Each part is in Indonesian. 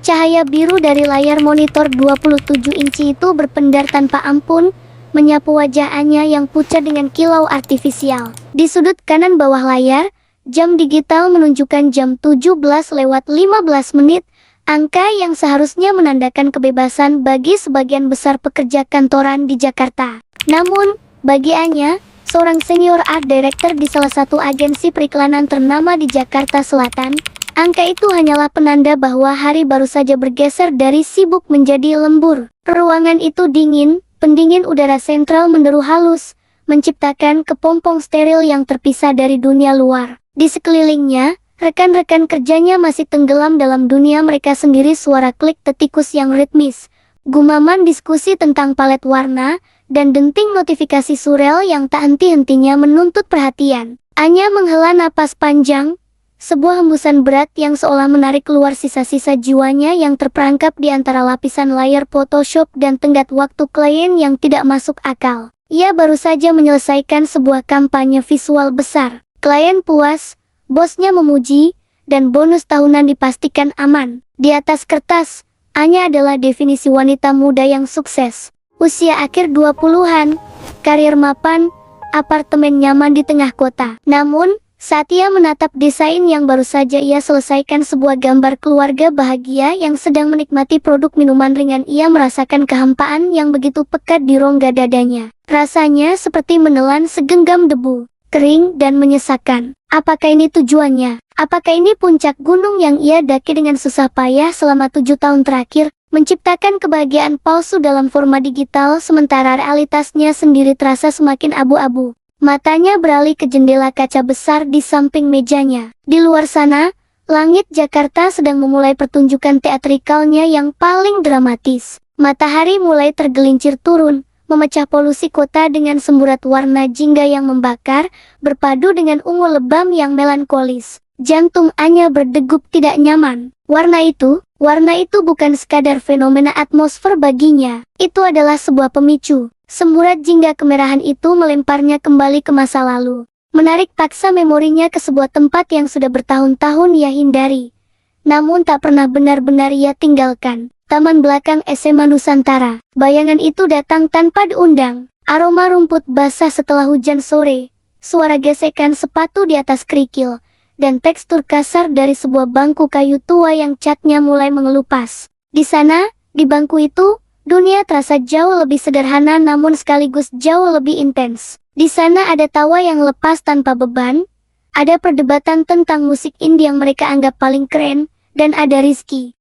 Cahaya biru dari layar monitor 27 inci itu berpendar tanpa ampun, menyapu wajah Anya yang pucat dengan kilau artifisial. Di sudut kanan bawah layar, jam digital menunjukkan jam 17:15 menit, angka yang seharusnya menandakan kebebasan bagi sebagian besar pekerja kantoran di Jakarta. Namun, bagi Anya, seorang senior art director di salah satu agensi periklanan ternama di Jakarta Selatan, angka itu hanyalah penanda bahwa hari baru saja bergeser dari sibuk menjadi lembur. Ruangan itu dingin, pendingin udara sentral menderu halus, menciptakan kepompong steril yang terpisah dari dunia luar. Di sekelilingnya, rekan-rekan kerjanya masih tenggelam dalam dunia mereka sendiri. Suara klik tetikus yang ritmis, gumaman diskusi tentang palet warna, dan denting notifikasi surel yang tak henti-hentinya menuntut perhatian. Anya menghela napas panjang, sebuah hembusan berat yang seolah menarik keluar sisa-sisa jiwanya yang terperangkap di antara lapisan layar Photoshop dan tenggat waktu klien yang tidak masuk akal. Ia baru saja menyelesaikan sebuah kampanye visual besar. Klien puas, bosnya memuji, dan bonus tahunan dipastikan aman. Di atas kertas, Anya adalah definisi wanita muda yang sukses. Usia akhir 20-an, karir mapan, apartemen nyaman di tengah kota. Namun, saat ia menatap desain yang baru saja ia selesaikan, sebuah gambar keluarga bahagia yang sedang menikmati produk minuman ringan, ia merasakan kehampaan yang begitu pekat di rongga dadanya. Rasanya seperti menelan segenggam debu, kering dan menyesakan. Apakah ini tujuannya? Apakah ini puncak gunung yang ia daki dengan susah payah selama 7 tahun terakhir? Menciptakan kebahagiaan palsu dalam forma digital, sementara realitasnya sendiri terasa semakin abu-abu. Matanya beralih ke jendela kaca besar di samping mejanya. Di luar sana, langit Jakarta sedang memulai pertunjukan teatrikalnya yang paling dramatis. Matahari mulai tergelincir turun, memecah polusi kota dengan semburat warna jingga yang membakar, berpadu dengan ungu lebam yang melankolis. Jantung Anya berdegup tidak nyaman. Warna itu bukan sekadar fenomena atmosfer baginya. Itu adalah sebuah pemicu. Semburat jingga kemerahan itu melemparnya kembali ke masa lalu, menarik paksa memorinya ke sebuah tempat yang sudah bertahun-tahun ia hindari, namun tak pernah benar-benar ia tinggalkan. Taman belakang SMA Nusantara. Bayangan itu datang tanpa diundang. Aroma rumput basah setelah hujan sore, suara gesekan sepatu di atas kerikil, dan tekstur kasar dari sebuah bangku kayu tua yang catnya mulai mengelupas. Di sana, di bangku itu, dunia terasa jauh lebih sederhana namun sekaligus jauh lebih intens. Di sana ada tawa yang lepas tanpa beban, ada perdebatan tentang musik indie yang mereka anggap paling keren, dan ada Rizky.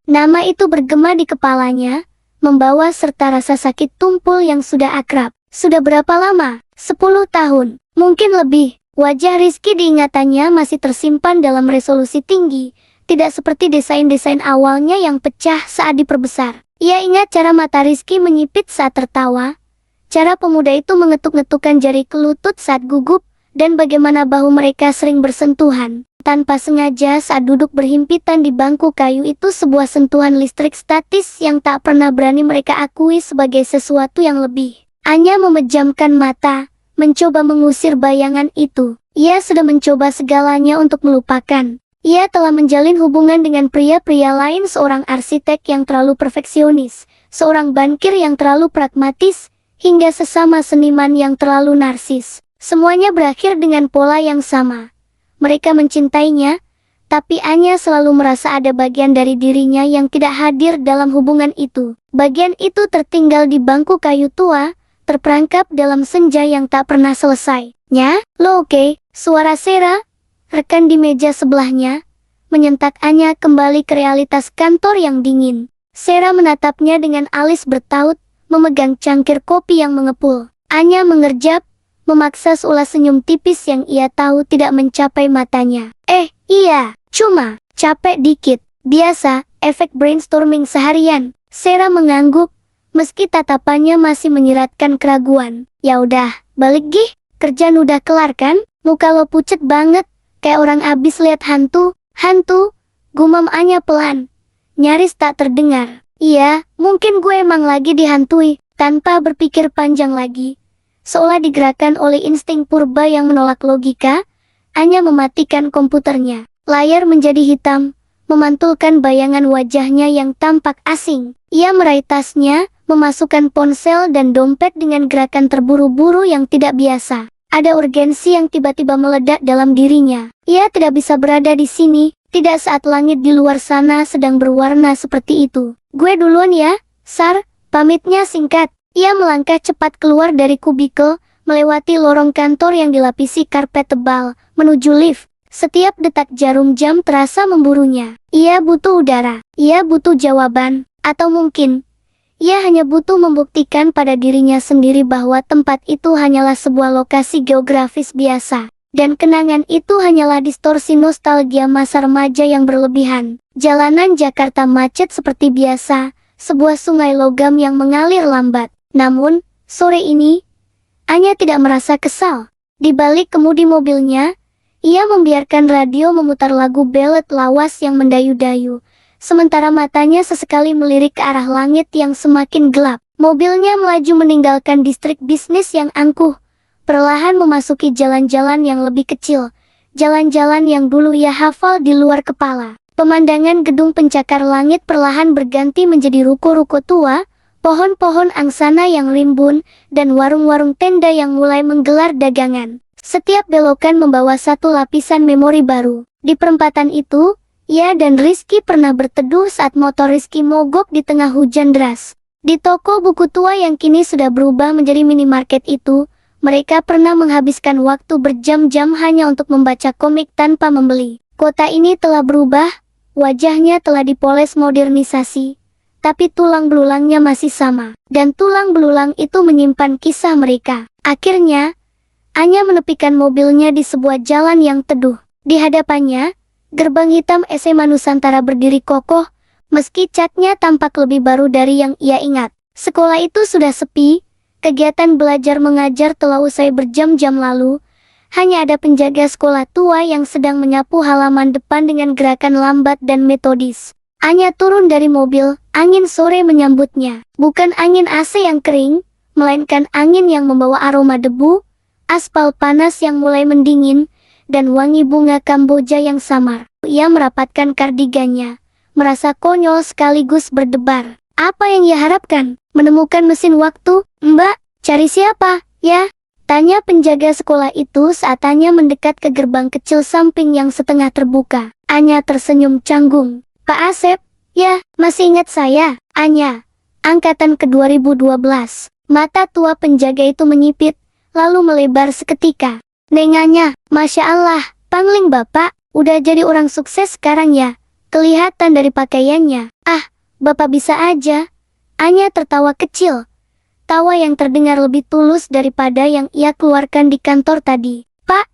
Nama itu bergema di kepalanya, membawa serta rasa sakit tumpul yang sudah akrab. Sudah berapa lama? 10 tahun, mungkin lebih. Wajah Rizky diingatannya masih tersimpan dalam resolusi tinggi, tidak seperti desain-desain awalnya yang pecah saat diperbesar. Ia ingat cara mata Rizky menyipit saat tertawa, cara pemuda itu mengetuk-ngetukkan jari ke lutut saat gugup, dan bagaimana bahu mereka sering bersentuhan tanpa sengaja saat duduk berhimpitan di bangku kayu itu. Sebuah sentuhan listrik statis yang tak pernah berani mereka akui sebagai sesuatu yang lebih. Anya memejamkan mata, mencoba mengusir bayangan itu. Ia sudah mencoba segalanya untuk melupakan. Ia telah menjalin hubungan dengan pria-pria lain, seorang arsitek yang terlalu perfeksionis, seorang bankir yang terlalu pragmatis, hingga sesama seniman yang terlalu narsis. Semuanya berakhir dengan pola yang sama. Mereka mencintainya, tapi Anya selalu merasa ada bagian dari dirinya yang tidak hadir dalam hubungan itu. Bagian itu tertinggal di bangku kayu tua, terperangkap dalam senja yang tak pernah selesai. "Nya, lo oke?" Suara Sera, rekan di meja sebelahnya, menyentak Anya kembali ke realitas kantor yang dingin. Sera menatapnya dengan alis bertaut, memegang cangkir kopi yang mengepul. Anya mengerjap, memaksa seulas senyum tipis yang ia tahu tidak mencapai matanya. Iya, cuma capek dikit. Biasa, efek brainstorming seharian." Sera mengangguk, meski tatapannya masih menyiratkan keraguan. "Ya udah, balik gih. Kerjaan udah kelar kan? Muka lo pucet banget, kayak orang abis lihat hantu." "Hantu?" gumam Anya pelan, nyaris tak terdengar. "Iya, mungkin gue emang lagi dihantui." Tanpa berpikir panjang lagi, seolah digerakkan oleh insting purba yang menolak logika, Anya mematikan komputernya. Layar menjadi hitam, memantulkan bayangan wajahnya yang tampak asing. Ia meraih tasnya, memasukkan ponsel dan dompet dengan gerakan terburu-buru yang tidak biasa. Ada urgensi yang tiba-tiba meledak dalam dirinya. Ia tidak bisa berada di sini, tidak saat langit di luar sana sedang berwarna seperti itu. Gue duluan ya, Sar, pamitnya singkat. Ia melangkah cepat keluar dari kubikel, melewati lorong kantor yang dilapisi karpet tebal, menuju lift. Setiap detak jarum jam terasa memburunya. Ia butuh udara, ia butuh jawaban, atau mungkin ia hanya butuh membuktikan pada dirinya sendiri bahwa tempat itu hanyalah sebuah lokasi geografis biasa. Dan kenangan itu hanyalah distorsi nostalgia masa remaja yang berlebihan. Jalanan Jakarta macet seperti biasa, sebuah sungai logam yang mengalir lambat. Namun, sore ini, Anya tidak merasa kesal. Di balik kemudi mobilnya, ia membiarkan radio memutar lagu ballad lawas yang mendayu-dayu. Sementara matanya sesekali melirik ke arah langit yang semakin gelap. Mobilnya melaju meninggalkan distrik bisnis yang angkuh, perlahan memasuki jalan-jalan yang lebih kecil. Jalan-jalan yang dulu ia hafal di luar kepala. Pemandangan gedung pencakar langit perlahan berganti menjadi ruko-ruko tua, pohon-pohon angsana yang rimbun, dan warung-warung tenda yang mulai menggelar dagangan. Setiap belokan membawa satu lapisan memori baru. Di perempatan itu, ia dan Rizky pernah berteduh saat motor Rizky mogok di tengah hujan deras. Di toko buku tua yang kini sudah berubah menjadi minimarket itu, mereka pernah menghabiskan waktu berjam-jam hanya untuk membaca komik tanpa membeli. Kota ini telah berubah, wajahnya telah dipoles modernisasi. Tapi tulang belulangnya masih sama, dan tulang belulang itu menyimpan kisah mereka. Akhirnya, Anya menepikan mobilnya di sebuah jalan yang teduh. Di hadapannya, gerbang hitam SMA Nusantara berdiri kokoh, meski catnya tampak lebih baru dari yang ia ingat. Sekolah itu sudah sepi, kegiatan belajar mengajar telah usai berjam-jam lalu. Hanya ada penjaga sekolah tua yang sedang menyapu halaman depan dengan gerakan lambat dan metodis. Anya turun dari mobil, angin sore menyambutnya. Bukan angin AC yang kering, melainkan angin yang membawa aroma debu, aspal panas yang mulai mendingin, dan wangi bunga kamboja yang samar. Ia merapatkan kardigannya, merasa konyol sekaligus berdebar. Apa yang ia harapkan? Menemukan mesin waktu? Mbak, cari siapa, ya? Tanya penjaga sekolah itu saat Anya mendekat ke gerbang kecil samping yang setengah terbuka. Anya tersenyum canggung. Pak Asep, ya, masih ingat saya, Anya. Angkatan ke 2012. Mata tua penjaga itu menyipit, lalu melebar seketika. Neng Anya, Masya Allah, Pangling Bapak, udah jadi orang sukses sekarang ya. Kelihatan dari pakaiannya. Ah, Bapak bisa aja. Anya tertawa kecil. Tawa yang terdengar lebih tulus daripada yang ia keluarkan di kantor tadi. Pak,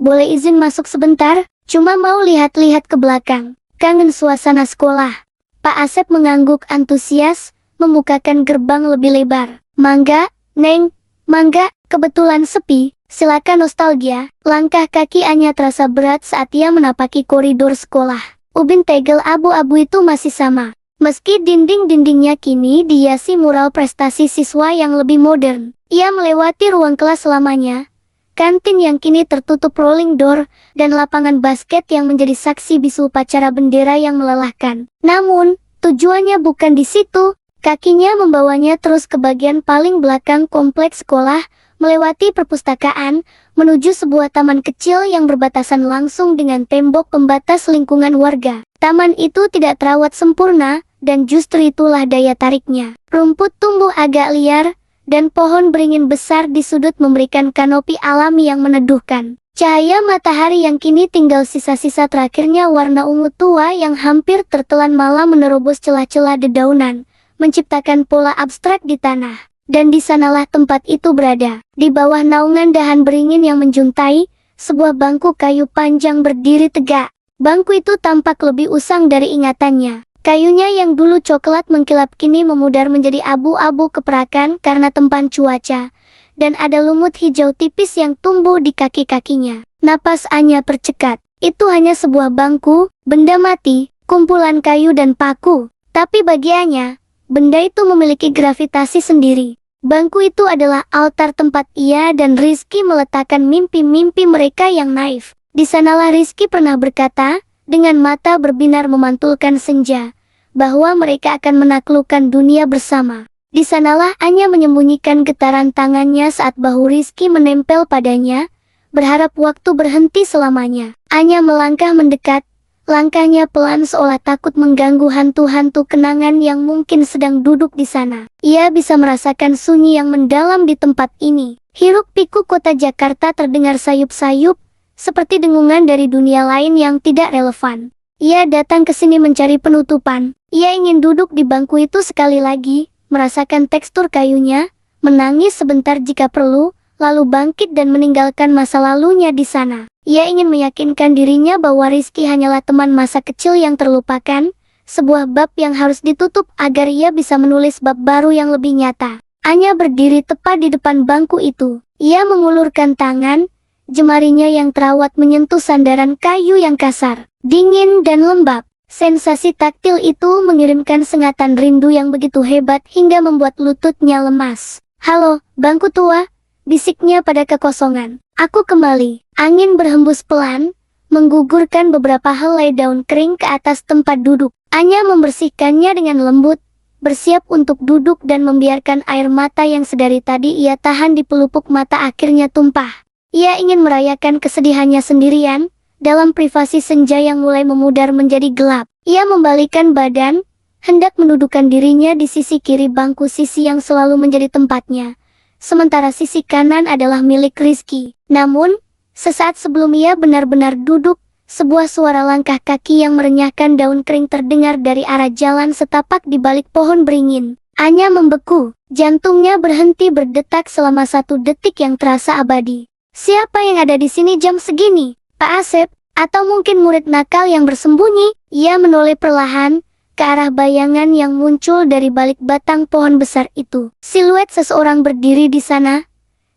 boleh izin masuk sebentar? Cuma mau lihat-lihat ke belakang. Kangen suasana sekolah. Pak Asep mengangguk antusias, membukakan gerbang lebih lebar. Mangga, Neng, mangga, kebetulan sepi, silakan nostalgia. Langkah kaki Anya terasa berat saat ia menapaki koridor sekolah. Ubin tegel abu-abu itu masih sama. Meski dinding-dindingnya kini dihiasi mural prestasi siswa yang lebih modern. Ia melewati ruang kelas selamanya, kantin yang kini tertutup rolling door, dan lapangan basket yang menjadi saksi bisu upacara bendera yang melelahkan. Namun, tujuannya bukan di situ. Kakinya membawanya terus ke bagian paling belakang kompleks sekolah, melewati perpustakaan, menuju sebuah taman kecil yang berbatasan langsung dengan tembok pembatas lingkungan warga. Taman itu tidak terawat sempurna, dan justru itulah daya tariknya. Rumput tumbuh agak liar, dan pohon beringin besar di sudut memberikan kanopi alami yang meneduhkan. Cahaya matahari yang kini tinggal sisa-sisa terakhirnya warna ungu tua yang hampir tertelan malam menerobos celah-celah dedaunan, menciptakan pola abstrak di tanah. Dan di sanalah tempat itu berada. Di bawah naungan dahan beringin yang menjuntai, sebuah bangku kayu panjang berdiri tegak. Bangku itu tampak lebih usang dari ingatannya. Kayunya yang dulu coklat mengkilap kini memudar menjadi abu-abu keperakan karena tempan cuaca. Dan ada lumut hijau tipis yang tumbuh di kaki-kakinya. Napas Anya tercekat. Itu hanya sebuah bangku, benda mati, kumpulan kayu dan paku. Tapi bagi Anya, benda itu memiliki gravitasi sendiri. Bangku itu adalah altar tempat ia dan Rizky meletakkan mimpi-mimpi mereka yang naif. Di sanalah Rizky pernah berkata, dengan mata berbinar memantulkan senja, bahwa mereka akan menaklukkan dunia bersama. Di sanalah Anya menyembunyikan getaran tangannya saat bahu Rizky menempel padanya, berharap waktu berhenti selamanya. Anya melangkah mendekat, langkahnya pelan seolah takut mengganggu hantu-hantu kenangan yang mungkin sedang duduk di sana. Ia bisa merasakan sunyi yang mendalam di tempat ini. Hiruk-pikuk kota Jakarta terdengar sayup-sayup, seperti dengungan dari dunia lain yang tidak relevan. Ia datang ke sini mencari penutupan. Ia ingin duduk di bangku itu sekali lagi, merasakan tekstur kayunya, menangis sebentar jika perlu, lalu bangkit dan meninggalkan masa lalunya di sana. Ia ingin meyakinkan dirinya bahwa Rizky hanyalah teman masa kecil yang terlupakan, sebuah bab yang harus ditutup agar ia bisa menulis bab baru yang lebih nyata. Anya berdiri tepat di depan bangku itu. Ia mengulurkan tangan, jemarinya yang terawat menyentuh sandaran kayu yang kasar, dingin dan lembab. Sensasi taktil itu mengirimkan sengatan rindu yang begitu hebat hingga membuat lututnya lemas. "Halo, bangku tua," bisiknya pada kekosongan. "Aku kembali." Angin berhembus pelan, menggugurkan beberapa helai daun kering ke atas tempat duduk. Anya membersihkannya dengan lembut, bersiap untuk duduk dan membiarkan air mata yang sedari tadi ia tahan di pelupuk mata akhirnya tumpah. Ia ingin merayakan kesedihannya sendirian, dalam privasi senja yang mulai memudar menjadi gelap. Ia membalikkan badan, hendak mendudukkan dirinya di sisi kiri bangku sisi yang selalu menjadi tempatnya. Sementara sisi kanan adalah milik Rizky. Namun, sesaat sebelum ia benar-benar duduk, sebuah suara langkah kaki yang merenyahkan daun kering terdengar dari arah jalan setapak di balik pohon beringin. Anya membeku, jantungnya berhenti berdetak selama 1 detik yang terasa abadi. Siapa yang ada di sini jam segini? Pak Asep? Atau mungkin murid nakal yang bersembunyi? Ia menoleh perlahan ke arah bayangan yang muncul dari balik batang pohon besar itu. Siluet seseorang berdiri di sana.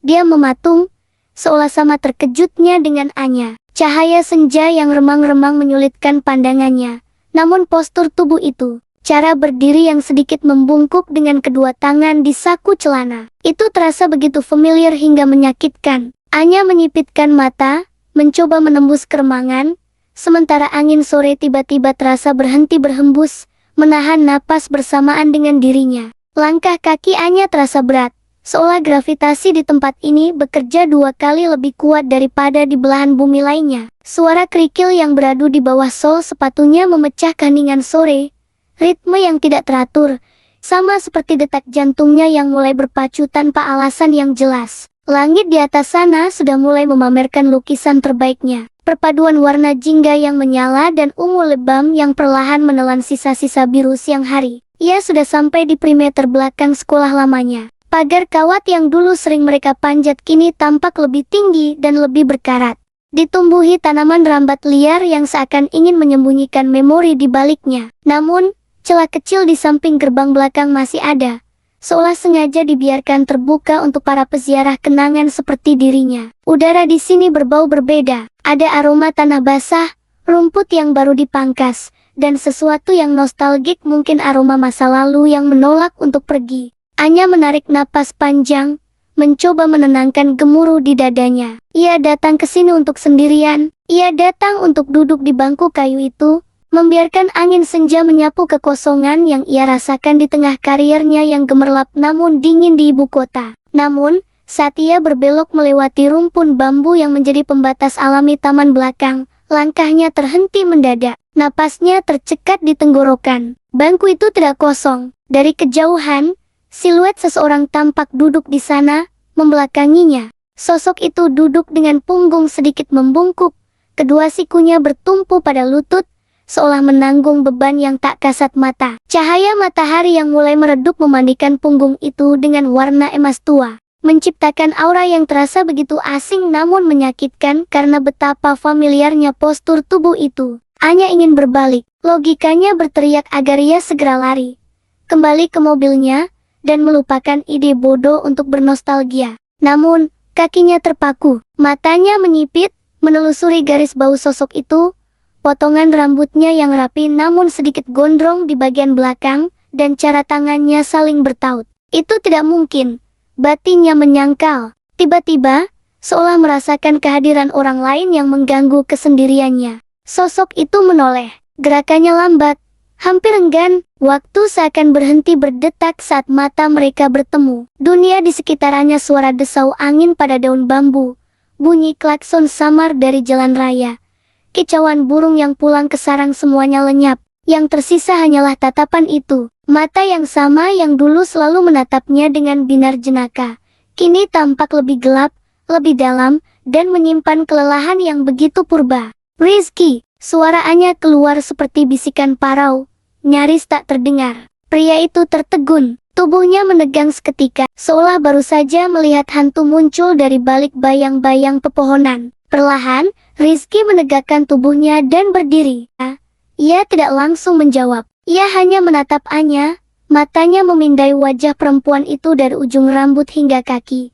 Dia mematung, seolah sama terkejutnya dengan Anya. Cahaya senja yang remang-remang menyulitkan pandangannya. Namun postur tubuh itu, cara berdiri yang sedikit membungkuk dengan kedua tangan di saku celana, itu terasa begitu familiar hingga menyakitkan. Anya menyipitkan mata, mencoba menembus keremangan, sementara angin sore tiba-tiba terasa berhenti berhembus, menahan napas bersamaan dengan dirinya. Langkah kaki Anya terasa berat, seolah gravitasi di tempat ini bekerja 2 kali lebih kuat daripada di belahan bumi lainnya. Suara kerikil yang beradu di bawah sol sepatunya memecah keheningan sore, ritme yang tidak teratur, sama seperti detak jantungnya yang mulai berpacu tanpa alasan yang jelas. Langit di atas sana sudah mulai memamerkan lukisan terbaiknya. Perpaduan warna jingga yang menyala dan ungu lebam yang perlahan menelan sisa-sisa biru siang hari. Ia sudah sampai di perimeter belakang sekolah lamanya. Pagar kawat yang dulu sering mereka panjat kini tampak lebih tinggi dan lebih berkarat. Ditumbuhi tanaman rambat liar yang seakan ingin menyembunyikan memori di baliknya. Namun, celah kecil di samping gerbang belakang masih ada, seolah sengaja dibiarkan terbuka untuk para peziarah kenangan seperti dirinya. Udara di sini berbau berbeda. Ada aroma tanah basah, rumput yang baru dipangkas, dan sesuatu yang nostalgik, mungkin aroma masa lalu yang menolak untuk pergi. Anya menarik napas panjang, mencoba menenangkan gemuruh di dadanya. Ia datang ke sini untuk sendirian. Ia datang untuk duduk di bangku kayu itu, membiarkan angin senja menyapu kekosongan yang ia rasakan di tengah karirnya yang gemerlap namun dingin di ibu kota. Namun, saat ia berbelok melewati rumpun bambu yang menjadi pembatas alami taman belakang, langkahnya terhenti mendadak. Napasnya tercekat di tenggorokan. Bangku itu tidak kosong. Dari kejauhan, siluet seseorang tampak duduk di sana, membelakanginya. Sosok itu duduk dengan punggung sedikit membungkuk, kedua sikunya bertumpu pada lutut, seolah menanggung beban yang tak kasat mata. Cahaya matahari yang mulai meredup memandikan punggung itu dengan warna emas tua, menciptakan aura yang terasa begitu asing namun menyakitkan karena betapa familiarnya postur tubuh itu. Anya ingin berbalik, logikanya berteriak agar ia segera lari, kembali ke mobilnya, dan melupakan ide bodoh untuk bernostalgia. Namun, kakinya terpaku, matanya menyipit, menelusuri garis bau sosok itu, potongan rambutnya yang rapi namun sedikit gondrong di bagian belakang, dan cara tangannya saling bertaut. Itu tidak mungkin, batinnya menyangkal. Tiba-tiba, seolah merasakan kehadiran orang lain yang mengganggu kesendiriannya. Sosok itu menoleh. Gerakannya lambat, hampir enggan. Waktu seakan berhenti berdetak saat mata mereka bertemu. Dunia di sekitarnya, suara desau angin pada daun bambu, bunyi klakson samar dari jalan raya, kicauan burung yang pulang ke sarang, semuanya lenyap. Yang tersisa hanyalah tatapan itu. Mata yang sama yang dulu selalu menatapnya dengan binar jenaka, kini tampak lebih gelap, lebih dalam, dan menyimpan kelelahan yang begitu purba. "Rizky!" Suara Anya keluar seperti bisikan parau, nyaris tak terdengar. Pria itu tertegun, tubuhnya menegang seketika, seolah baru saja melihat hantu muncul dari balik bayang-bayang pepohonan. Perlahan, Rizky menegakkan tubuhnya dan berdiri. Ia tidak langsung menjawab. Ia hanya menatap Anya, matanya memindai wajah perempuan itu dari ujung rambut hingga kaki,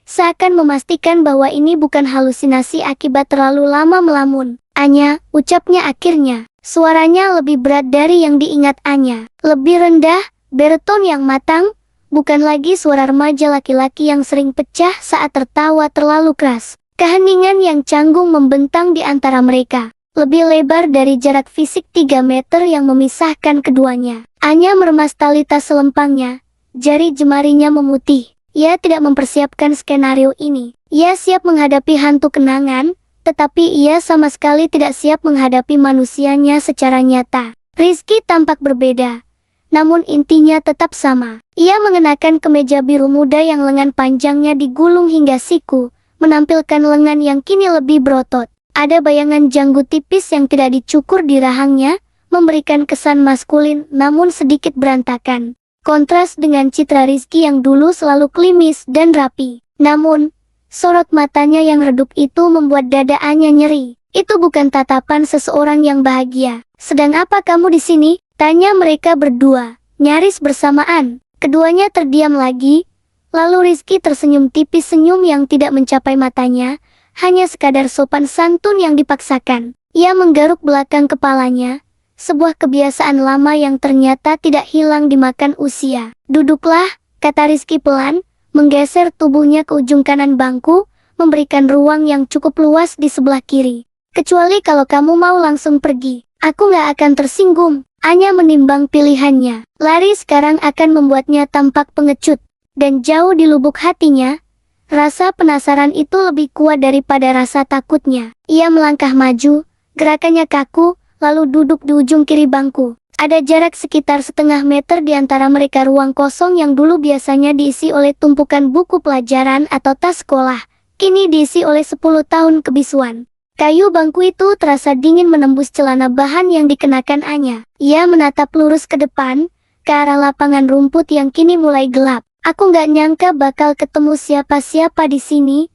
seakan memastikan bahwa ini bukan halusinasi akibat terlalu lama melamun. "Anya," ucapnya akhirnya. Suaranya lebih berat dari yang diingat Anya. Lebih rendah, bariton yang matang, bukan lagi suara remaja laki-laki yang sering pecah saat tertawa terlalu keras. Keheningan yang canggung membentang di antara mereka, lebih lebar dari jarak fisik 3 meter yang memisahkan keduanya. Anya meremas tali tas selempangnya, jari jemarinya memutih. Ia tidak mempersiapkan skenario ini. Ia siap menghadapi hantu kenangan, tetapi ia sama sekali tidak siap menghadapi manusianya secara nyata. Rizky tampak berbeda, namun intinya tetap sama. Ia mengenakan kemeja biru muda yang lengan panjangnya digulung hingga siku, menampilkan lengan yang kini lebih berotot. Ada bayangan janggut tipis yang tidak dicukur di rahangnya, memberikan kesan maskulin namun sedikit berantakan. Kontras dengan citra Rizky yang dulu selalu klimis dan rapi. Namun, sorot matanya yang redup itu membuat dada Anya nyeri. Itu bukan tatapan seseorang yang bahagia. "Sedang apa kamu di sini?" tanya mereka berdua, nyaris bersamaan. Keduanya terdiam lagi, lalu Rizky tersenyum tipis, senyum yang tidak mencapai matanya, hanya sekadar sopan santun yang dipaksakan. Ia menggaruk belakang kepalanya, sebuah kebiasaan lama yang ternyata tidak hilang dimakan usia. "Duduklah," kata Rizky pelan, menggeser tubuhnya ke ujung kanan bangku, memberikan ruang yang cukup luas di sebelah kiri. "Kecuali kalau kamu mau langsung pergi, aku nggak akan tersinggung." Anya menimbang pilihannya. Lari sekarang akan membuatnya tampak pengecut, dan jauh di lubuk hatinya, rasa penasaran itu lebih kuat daripada rasa takutnya. Ia melangkah maju, gerakannya kaku, lalu duduk di ujung kiri bangku. Ada jarak sekitar setengah meter di antara mereka. Ruang kosong yang dulu biasanya diisi oleh tumpukan buku pelajaran atau tas sekolah, kini diisi oleh 10 tahun kebisuan. Kayu bangku itu terasa dingin menembus celana bahan yang dikenakan Anya. Ia menatap lurus ke depan, ke arah lapangan rumput yang kini mulai gelap. "Aku nggak nyangka bakal ketemu siapa-siapa di sini."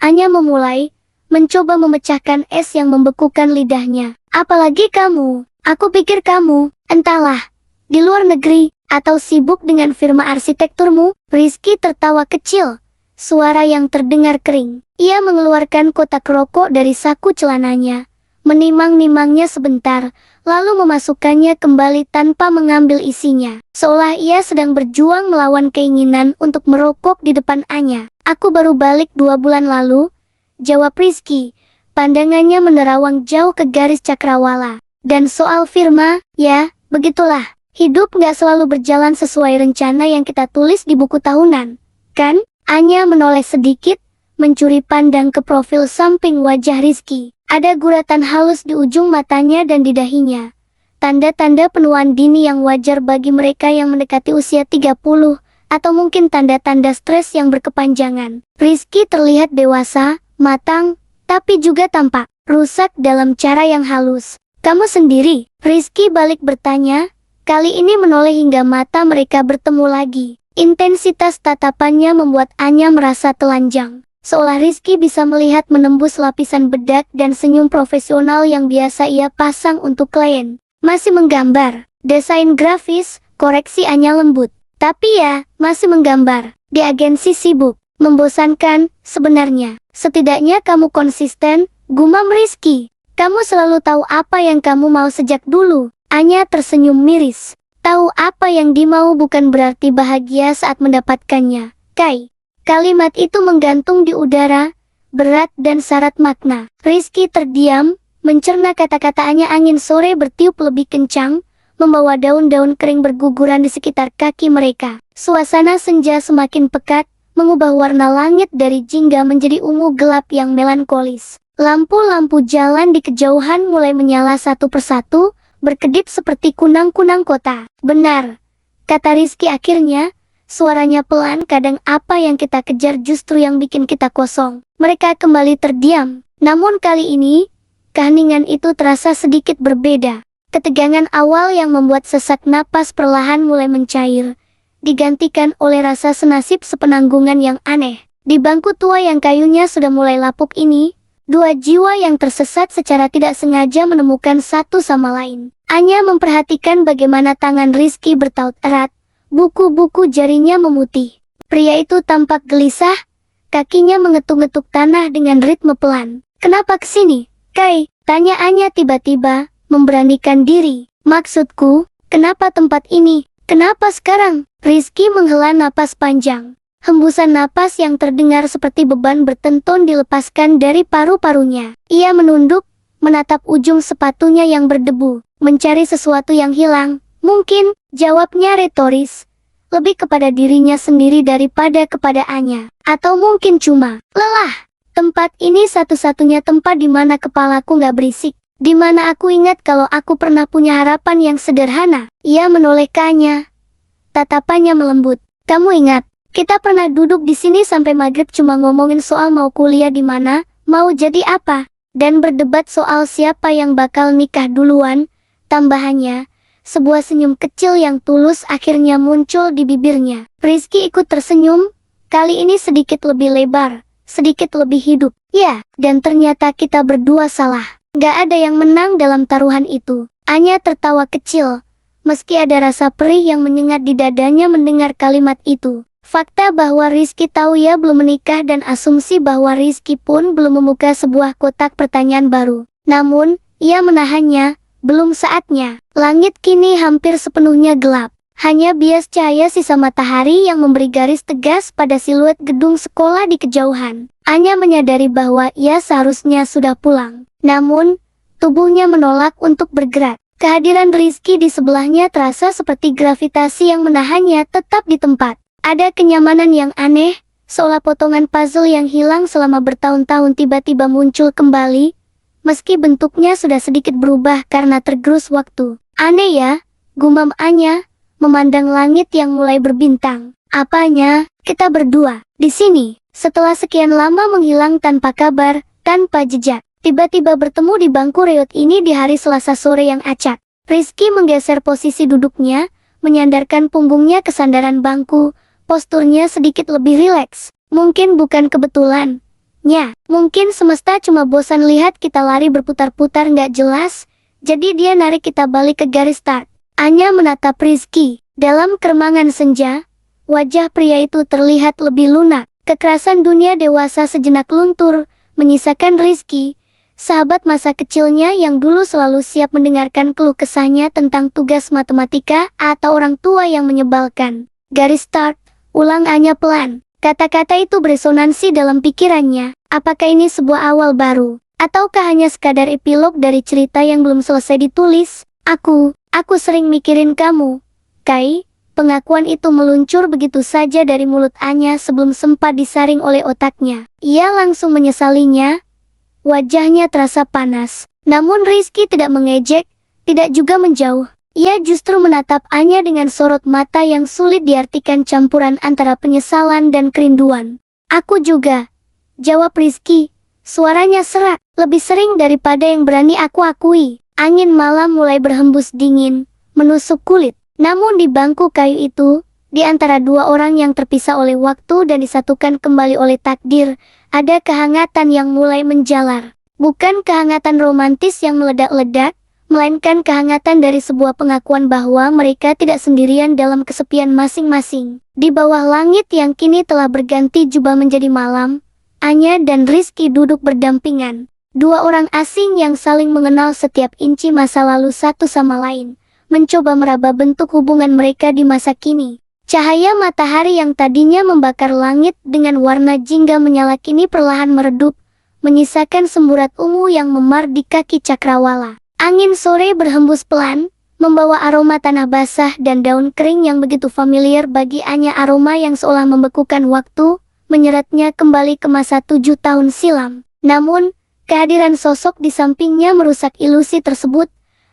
Anya memulai, mencoba memecahkan es yang membekukan lidahnya. "Apalagi kamu. Aku pikir kamu, entahlah, di luar negeri, atau sibuk dengan firma arsitekturmu." Rizky tertawa kecil, suara yang terdengar kering. Ia mengeluarkan kotak rokok dari saku celananya, menimang-nimangnya sebentar, lalu memasukkannya kembali tanpa mengambil isinya, seolah ia sedang berjuang melawan keinginan untuk merokok di depan Anya. "Aku baru balik 2 bulan lalu," jawab Rizky, pandangannya menerawang jauh ke garis cakrawala. "Dan soal firma, ya, begitulah. Hidup nggak selalu berjalan sesuai rencana yang kita tulis di buku tahunan, kan?" Anya menoleh sedikit, mencuri pandang ke profil samping wajah Rizky. Ada guratan halus di ujung matanya dan di dahinya. Tanda-tanda penuaan dini yang wajar bagi mereka yang mendekati usia 30, atau mungkin tanda-tanda stres yang berkepanjangan. Rizky terlihat dewasa, matang, tapi juga tampak rusak dalam cara yang halus. "Kamu sendiri?" Rizky balik bertanya, kali ini menoleh hingga mata mereka bertemu lagi. Intensitas tatapannya membuat Anya merasa telanjang, seolah Rizky bisa melihat menembus lapisan bedak dan senyum profesional yang biasa ia pasang untuk klien. "Masih menggambar, desain grafis," koreksi Anya lembut. "Tapi ya, masih menggambar. Di agensi sibuk, membosankan, sebenarnya." "Setidaknya kamu konsisten," gumam Rizky. "Kamu selalu tahu apa yang kamu mau sejak dulu." Anya tersenyum miris. Tahu apa yang dimau bukan berarti bahagia saat mendapatkannya, Kai. Kalimat itu menggantung di udara, berat dan syarat makna. Rizky terdiam, Mencerna kata-katanya, angin sore bertiup lebih kencang, membawa daun-daun kering berguguran di sekitar kaki mereka. Suasana senja semakin pekat, mengubah warna langit dari jingga menjadi ungu gelap yang melankolis. Lampu-lampu jalan di kejauhan mulai menyala satu persatu, berkedip seperti kunang-kunang kota. Benar, kata Rizky akhirnya, suaranya pelan. Kadang apa yang kita kejar justru yang bikin kita kosong. Mereka kembali terdiam, namun kali ini, keheningan itu terasa sedikit berbeda. Ketegangan awal yang membuat sesak napas perlahan mulai mencair, digantikan oleh rasa senasib sepenanggungan yang aneh. Di bangku tua yang kayunya sudah mulai lapuk ini, dua jiwa yang tersesat secara tidak sengaja menemukan satu sama lain. Anya memperhatikan bagaimana tangan Rizky bertaut erat, buku-buku jarinya memutih. Pria itu tampak gelisah, kakinya mengetuk-ngetuk tanah dengan ritme pelan. "Kenapa kesini, Kai?" tanya Anya tiba-tiba, memberanikan diri. "Maksudku, kenapa tempat ini? Kenapa sekarang?" Rizky menghela napas panjang. Hembusan napas yang terdengar seperti beban bertenton dilepaskan dari paru-parunya. Ia menunduk, menatap ujung sepatunya yang berdebu, mencari sesuatu yang hilang. Mungkin, jawabnya retoris, lebih kepada dirinya sendiri daripada kepada Anya. Atau mungkin cuma lelah. Tempat ini satu-satunya tempat di mana kepalaku gak berisik. Di mana aku ingat kalau aku pernah punya harapan yang sederhana. Ia menoleh ke Anya. Tatapannya melembut. "Kamu ingat, kita pernah duduk di sini sampai maghrib cuma ngomongin soal mau kuliah di mana, mau jadi apa, dan berdebat soal siapa yang bakal nikah duluan." Tambahannya, sebuah senyum kecil yang tulus akhirnya muncul di bibirnya. Rizky ikut tersenyum, kali ini sedikit lebih lebar, sedikit lebih hidup. "Ya, dan ternyata kita berdua salah. Gak ada yang menang dalam taruhan itu." Anya tertawa kecil, meski ada rasa perih yang menyengat di dadanya mendengar kalimat itu. Fakta bahwa Rizky tahu ia belum menikah dan asumsi bahwa Rizky pun belum membuka sebuah kotak pertanyaan baru. Namun, ia menahannya, belum saatnya. Langit kini hampir sepenuhnya gelap. Hanya bias cahaya sisa matahari yang memberi garis tegas pada siluet gedung sekolah di kejauhan. Anya menyadari bahwa ia seharusnya sudah pulang. Namun, tubuhnya menolak untuk bergerak. Kehadiran Rizky di sebelahnya terasa seperti gravitasi yang menahannya tetap di tempat. Ada kenyamanan yang aneh, seolah potongan puzzle yang hilang selama bertahun-tahun tiba-tiba muncul kembali, meski bentuknya sudah sedikit berubah karena tergerus waktu. "Aneh ya," gumam Anya, memandang langit yang mulai berbintang. "Apanya?" "Kita berdua, di sini, setelah sekian lama menghilang tanpa kabar, tanpa jejak. Tiba-tiba bertemu di bangku reot ini di hari Selasa sore yang acak." Rizky menggeser posisi duduknya, menyandarkan punggungnya ke sandaran bangku, posturnya sedikit lebih rileks. "Mungkin bukan kebetulan, Nya. Mungkin semesta cuma bosan lihat kita lari berputar-putar nggak jelas, jadi dia narik kita balik ke garis start." Anya menatap Rizky. Dalam keremangan senja, wajah pria itu terlihat lebih lunak. Kekerasan dunia dewasa sejenak luntur, menyisakan Rizky, sahabat masa kecilnya yang dulu selalu siap mendengarkan keluh kesahnya tentang tugas matematika atau orang tua yang menyebalkan. "Garis start," ulang Anya pelan. Kata-kata itu beresonansi dalam pikirannya. Apakah ini sebuah awal baru? Ataukah hanya sekadar epilog dari cerita yang belum selesai ditulis? Aku sering mikirin kamu, Kai." Pengakuan itu meluncur begitu saja dari mulut Anya sebelum sempat disaring oleh otaknya. Ia langsung menyesalinya. Wajahnya terasa panas. Namun Rizky tidak mengejek, tidak juga menjauh. Ia justru menatap Anya dengan sorot mata yang sulit diartikan, campuran antara penyesalan dan kerinduan. "Aku juga," jawab Rizky. Suaranya serak, lebih sering daripada yang berani aku akui. Angin malam mulai berhembus dingin, menusuk kulit. Namun di bangku kayu itu, di antara dua orang yang terpisah oleh waktu dan disatukan kembali oleh takdir, ada kehangatan yang mulai menjalar. Bukan kehangatan romantis yang meledak-ledak, melainkan kehangatan dari sebuah pengakuan bahwa mereka tidak sendirian dalam kesepian masing-masing. Di bawah langit yang kini telah berganti jubah menjadi malam, Anya dan Rizky duduk berdampingan. Dua orang asing yang saling mengenal setiap inci masa lalu satu sama lain, mencoba meraba bentuk hubungan mereka di masa kini. Cahaya matahari yang tadinya membakar langit dengan warna jingga menyala kini perlahan meredup, menyisakan semburat ungu yang memar di kaki cakrawala. Angin sore berhembus pelan, membawa aroma tanah basah dan daun kering yang begitu familiar bagi Anya, aroma yang seolah membekukan waktu, menyeretnya kembali ke masa 7 tahun silam. Namun, kehadiran sosok di sampingnya merusak ilusi tersebut,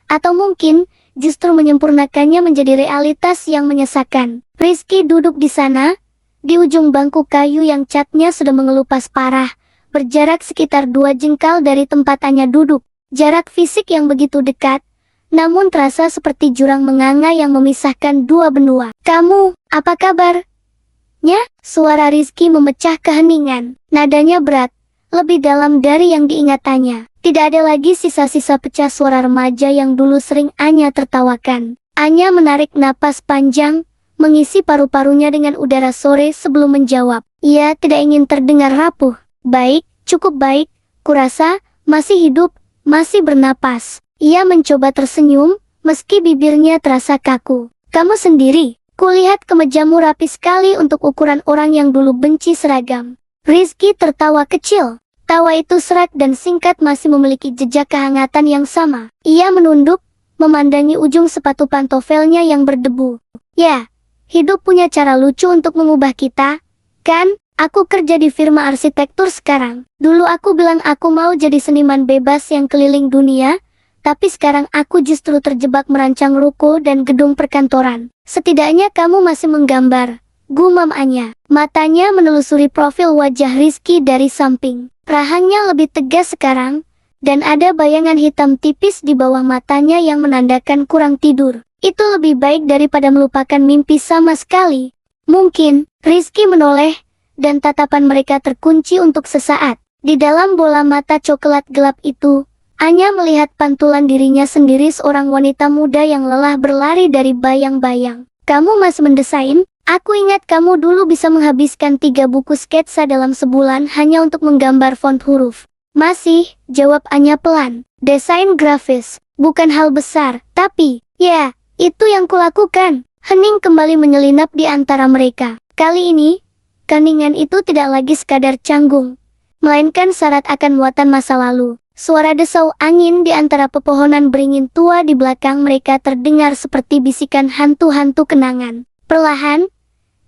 atau mungkin justru menyempurnakannya menjadi realitas yang menyesakan. Rizky duduk di sana, di ujung bangku kayu yang catnya sudah mengelupas parah, berjarak sekitar 2 jengkal dari tempat Anya duduk. Jarak fisik yang begitu dekat, namun terasa seperti jurang menganga yang memisahkan dua benua. "Kamu, apa kabarnya?" Suara Rizky memecah keheningan. Nadanya berat, lebih dalam dari yang diingatannya. Tidak ada lagi sisa-sisa pecah suara remaja yang dulu sering Anya tertawakan. Anya menarik napas panjang, mengisi paru-parunya dengan udara sore sebelum menjawab. Ia tidak ingin terdengar rapuh. "Baik, cukup baik, kurasa, masih hidup, masih bernapas." Ia mencoba tersenyum, meski bibirnya terasa kaku. "Kamu sendiri? Kulihat kemejamu rapi sekali untuk ukuran orang yang dulu benci seragam." Rizky tertawa kecil. Tawa itu serak dan singkat, masih memiliki jejak kehangatan yang sama. Ia menunduk, memandangi ujung sepatu pantofelnya yang berdebu. "Ya, hidup punya cara lucu untuk mengubah kita, kan? Aku kerja di firma arsitektur sekarang. Dulu aku bilang aku mau jadi seniman bebas yang keliling dunia, tapi sekarang aku justru terjebak merancang ruko dan gedung perkantoran." "Setidaknya kamu masih menggambar," gumam Anya. Matanya menelusuri profil wajah Rizky dari samping. Rahangnya lebih tegas sekarang, dan ada bayangan hitam tipis di bawah matanya yang menandakan kurang tidur. "Itu lebih baik daripada melupakan mimpi sama sekali." "Mungkin." Rizky menoleh, dan tatapan mereka terkunci untuk sesaat. Di dalam bola mata coklat gelap itu, Anya melihat pantulan dirinya sendiri, seorang wanita muda yang lelah berlari dari bayang-bayang. "Kamu masih mendesain? Aku ingat kamu dulu bisa menghabiskan 3 buku sketsa dalam sebulan hanya untuk menggambar font huruf." "Masih," jawab Anya pelan. "Desain grafis bukan hal besar, tapi, ya, itu yang kulakukan." Hening kembali menyelinap di antara mereka. Kali ini, keningan itu tidak lagi sekadar canggung, melainkan syarat akan muatan masa lalu. Suara desau angin di antara pepohonan beringin tua di belakang mereka terdengar seperti bisikan hantu-hantu kenangan. Perlahan,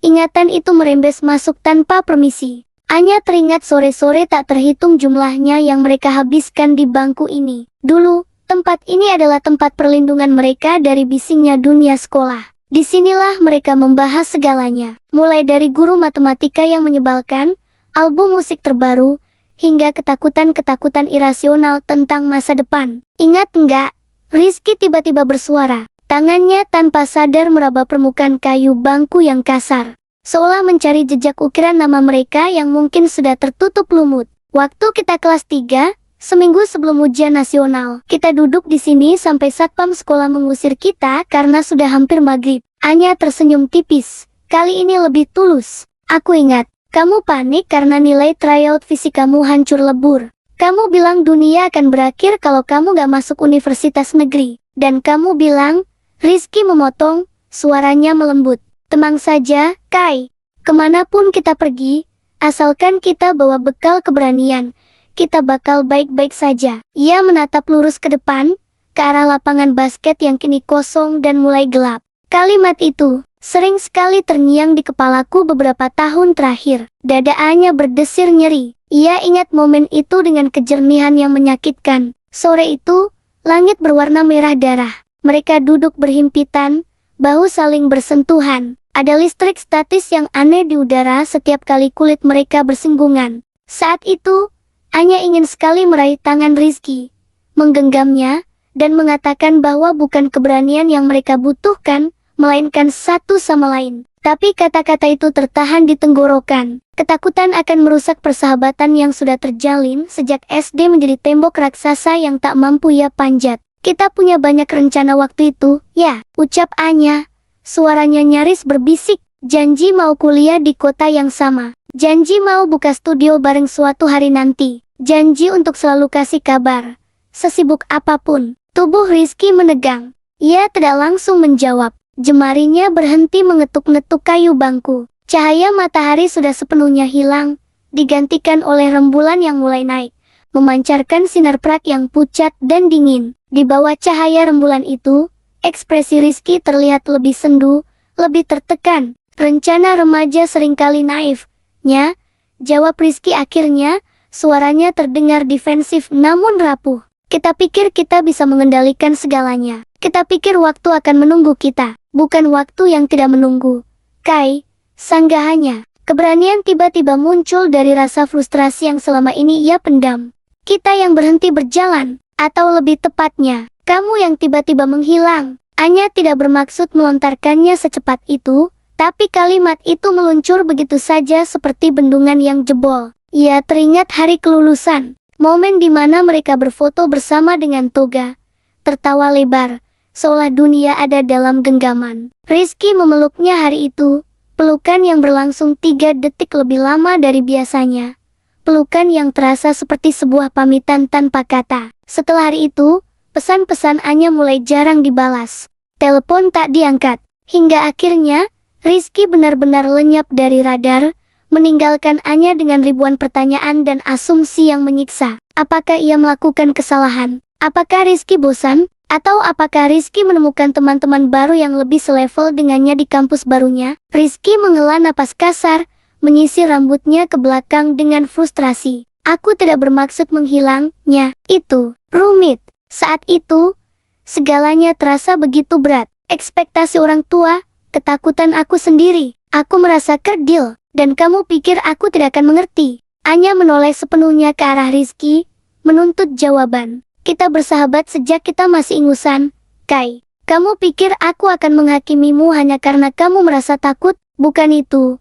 ingatan itu merembes masuk tanpa permisi. Anya teringat sore-sore tak terhitung jumlahnya yang mereka habiskan di bangku ini. Dulu, tempat ini adalah tempat perlindungan mereka dari bisingnya dunia sekolah. Disinilah mereka membahas segalanya, mulai dari guru matematika yang menyebalkan, album musik terbaru, hingga ketakutan-ketakutan irasional tentang masa depan. "Ingat enggak?" Rizky tiba-tiba bersuara. Tangannya tanpa sadar meraba permukaan kayu bangku yang kasar, seolah mencari jejak ukiran nama mereka yang mungkin sudah tertutup lumut. "Waktu kita kelas 3, seminggu sebelum ujian nasional, kita duduk di sini sampai satpam sekolah mengusir kita karena sudah hampir maghrib." Anya tersenyum tipis, kali ini lebih tulus. "Aku ingat, kamu panik karena nilai tryout fisikamu hancur lebur. Kamu bilang dunia akan berakhir kalau kamu gak masuk universitas negeri. Dan kamu bilang..." Rizky memotong, suaranya melembut. "Tenang saja, Kai. Kemanapun kita pergi, asalkan kita bawa bekal keberanian, kita bakal baik-baik saja." Ia menatap lurus ke depan, ke arah lapangan basket yang kini kosong dan mulai gelap. Kalimat itu sering sekali terngiang di kepalaku beberapa tahun terakhir. Dada Anya berdesir nyeri. Ia ingat momen itu dengan kejernihan yang menyakitkan. Sore itu, langit berwarna merah darah. Mereka duduk berhimpitan, bahu saling bersentuhan. Ada listrik statis yang aneh di udara setiap kali kulit mereka bersinggungan. Saat itu, Anya ingin sekali meraih tangan Rizky, menggenggamnya, dan mengatakan bahwa bukan keberanian yang mereka butuhkan, melainkan satu sama lain. Tapi kata-kata itu tertahan di tenggorokan. Ketakutan akan merusak persahabatan yang sudah terjalin sejak SD menjadi tembok raksasa yang tak mampu ia panjat. "Kita punya banyak rencana waktu itu, ya," ucap Anya. Suaranya nyaris berbisik. "Janji mau kuliah di kota yang sama. Janji mau buka studio bareng suatu hari nanti. Janji untuk selalu kasih kabar, sesibuk apapun." Tubuh Rizky menegang. Ia tidak langsung menjawab. Jemarinya berhenti mengetuk-netuk kayu bangku. Cahaya matahari sudah sepenuhnya hilang, digantikan oleh rembulan yang mulai naik, memancarkan sinar perak yang pucat dan dingin. Di bawah cahaya rembulan itu, ekspresi Rizky terlihat lebih sendu, lebih tertekan. Rencana remaja seringkali naif, "Nya," jawab Rizky akhirnya, suaranya terdengar defensif namun rapuh. "Kita pikir kita bisa mengendalikan segalanya. Kita pikir waktu akan menunggu kita, bukan waktu yang tidak menunggu." "Kai," sanggahannya. Keberanian tiba-tiba muncul dari rasa frustrasi yang selama ini ia pendam. "Kita yang berhenti berjalan, atau lebih tepatnya, kamu yang tiba-tiba menghilang." Anya tidak bermaksud melontarkannya secepat itu, tapi kalimat itu meluncur begitu saja seperti bendungan yang jebol. Ia teringat hari kelulusan, momen di mana mereka berfoto bersama dengan toga, tertawa lebar, seolah dunia ada dalam genggaman. Rizky memeluknya hari itu, pelukan yang berlangsung 3 detik lebih lama dari biasanya. Pelukan yang terasa seperti sebuah pamitan tanpa kata. Setelah hari itu, pesan-pesan Anya mulai jarang dibalas. Telepon tak diangkat. Hingga akhirnya, Rizky benar-benar lenyap dari radar, meninggalkan Anya dengan ribuan pertanyaan dan asumsi yang menyiksa. Apakah ia melakukan kesalahan? Apakah Rizky bosan? Atau apakah Rizky menemukan teman-teman baru yang lebih selevel dengannya di kampus barunya? Rizky menghela napas kasar, menyisir rambutnya ke belakang dengan frustrasi. "Aku tidak bermaksud menghilang, Nya. Itu rumit." Saat itu, segalanya terasa begitu berat. Ekspektasi orang tua, ketakutan aku sendiri. Aku merasa kerdil, dan kamu pikir aku tidak akan mengerti? Anya menoleh sepenuhnya ke arah Rizky, menuntut jawaban. "Kita bersahabat sejak kita masih ingusan, Kai. Kamu pikir aku akan menghakimimu hanya karena kamu merasa takut? Bukan itu."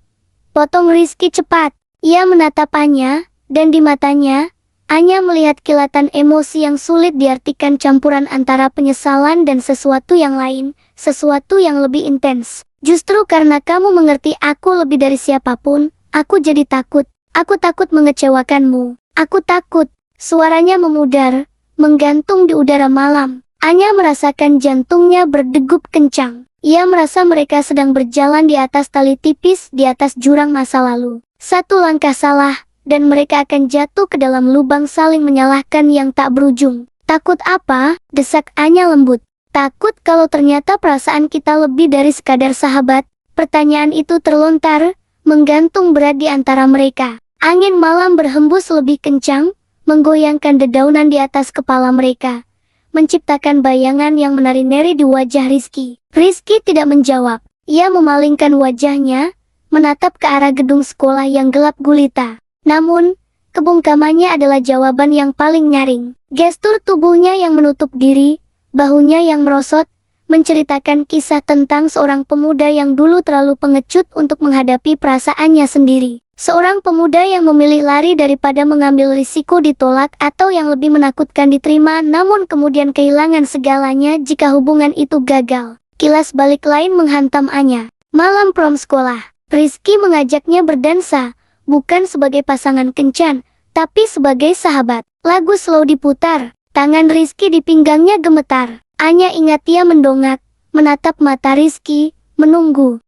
Potong Rizky cepat. Ia menatap Anya, dan di matanya, Anya melihat kilatan emosi yang sulit diartikan, campuran antara penyesalan dan sesuatu yang lain, sesuatu yang lebih intens. "Justru karena kamu mengerti aku lebih dari siapapun, aku jadi takut. Aku takut mengecewakanmu. Aku takut." Suaranya memudar, menggantung di udara malam. Anya merasakan jantungnya berdegup kencang. Ia merasa mereka sedang berjalan di atas tali tipis di atas jurang masa lalu. Satu langkah salah, dan mereka akan jatuh ke dalam lubang saling menyalahkan yang tak berujung. "Takut apa?" desak Anya lembut. "Takut kalau ternyata perasaan kita lebih dari sekadar sahabat." Pertanyaan itu terlontar, menggantung berat di antara mereka. Angin malam berhembus lebih kencang, menggoyangkan dedaunan di atas kepala mereka, menciptakan bayangan yang menari-nari di wajah Rizky. Rizky tidak menjawab. Ia memalingkan wajahnya, menatap ke arah gedung sekolah yang gelap gulita. Namun, kebungkamannya adalah jawaban yang paling nyaring. Gestur tubuhnya yang menutup diri, bahunya yang merosot, menceritakan kisah tentang seorang pemuda yang dulu terlalu pengecut untuk menghadapi perasaannya sendiri. Seorang pemuda yang memilih lari daripada mengambil risiko ditolak atau yang lebih menakutkan diterima, namun kemudian kehilangan segalanya jika hubungan itu gagal. Kilas balik lain menghantam Anya. Malam prom sekolah, Rizky mengajaknya berdansa, bukan sebagai pasangan kencan, tapi sebagai sahabat. Lagu slow diputar, tangan Rizky di pinggangnya gemetar. Anya ingat ia mendongak, menatap mata Rizky, menunggu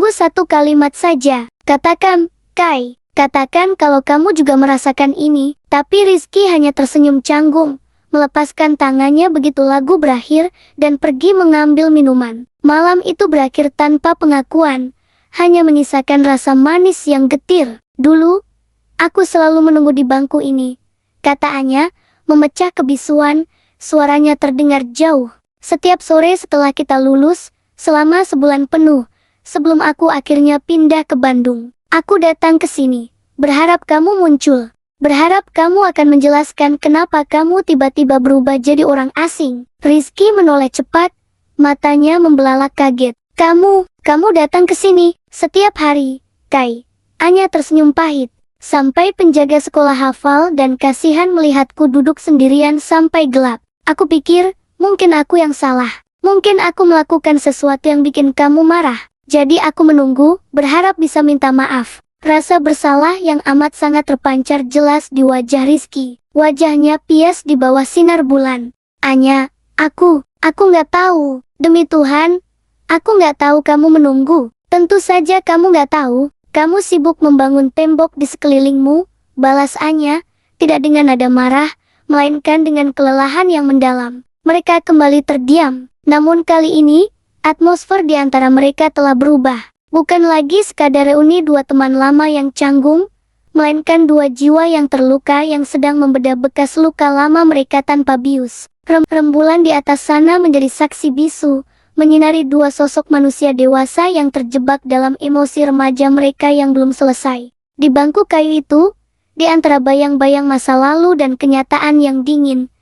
satu kalimat saja. "Katakan, Kai, katakan kalau kamu juga merasakan ini." Tapi Rizky hanya tersenyum canggung, melepaskan tangannya begitu lagu berakhir, dan pergi mengambil minuman. Malam itu berakhir tanpa pengakuan, hanya menyisakan rasa manis yang getir. "Dulu, aku selalu menunggu di bangku ini," kata Anya, memecah kebisuan, suaranya terdengar jauh. "Setiap sore setelah kita lulus, selama sebulan penuh, sebelum aku akhirnya pindah ke Bandung. Aku datang ke sini, berharap kamu muncul. Berharap kamu akan menjelaskan kenapa kamu tiba-tiba berubah jadi orang asing." Rizky menoleh cepat, matanya membelalak kaget. Kamu datang ke sini setiap hari, Kai." Anya tersenyum pahit. "Sampai penjaga sekolah hafal dan kasihan melihatku duduk sendirian sampai gelap. Aku pikir, mungkin aku yang salah. Mungkin aku melakukan sesuatu yang bikin kamu marah. Jadi aku menunggu, berharap bisa minta maaf." Rasa bersalah yang amat sangat terpancar jelas di wajah Rizky. Wajahnya pias di bawah sinar bulan. "Anya, aku nggak tahu. Demi Tuhan, aku nggak tahu kamu menunggu." "Tentu saja kamu nggak tahu. Kamu sibuk membangun tembok di sekelilingmu," balas Anya, tidak dengan nada marah, melainkan dengan kelelahan yang mendalam. Mereka kembali terdiam. Namun kali ini, atmosfer di antara mereka telah berubah. Bukan lagi sekadar reuni dua teman lama yang canggung, melainkan dua jiwa yang terluka yang sedang membedah bekas luka lama mereka tanpa bius. Rembulan di atas sana menjadi saksi bisu, menyinari dua sosok manusia dewasa yang terjebak dalam emosi remaja mereka yang belum selesai. Di bangku kayu itu, di antara bayang-bayang masa lalu dan kenyataan yang dingin,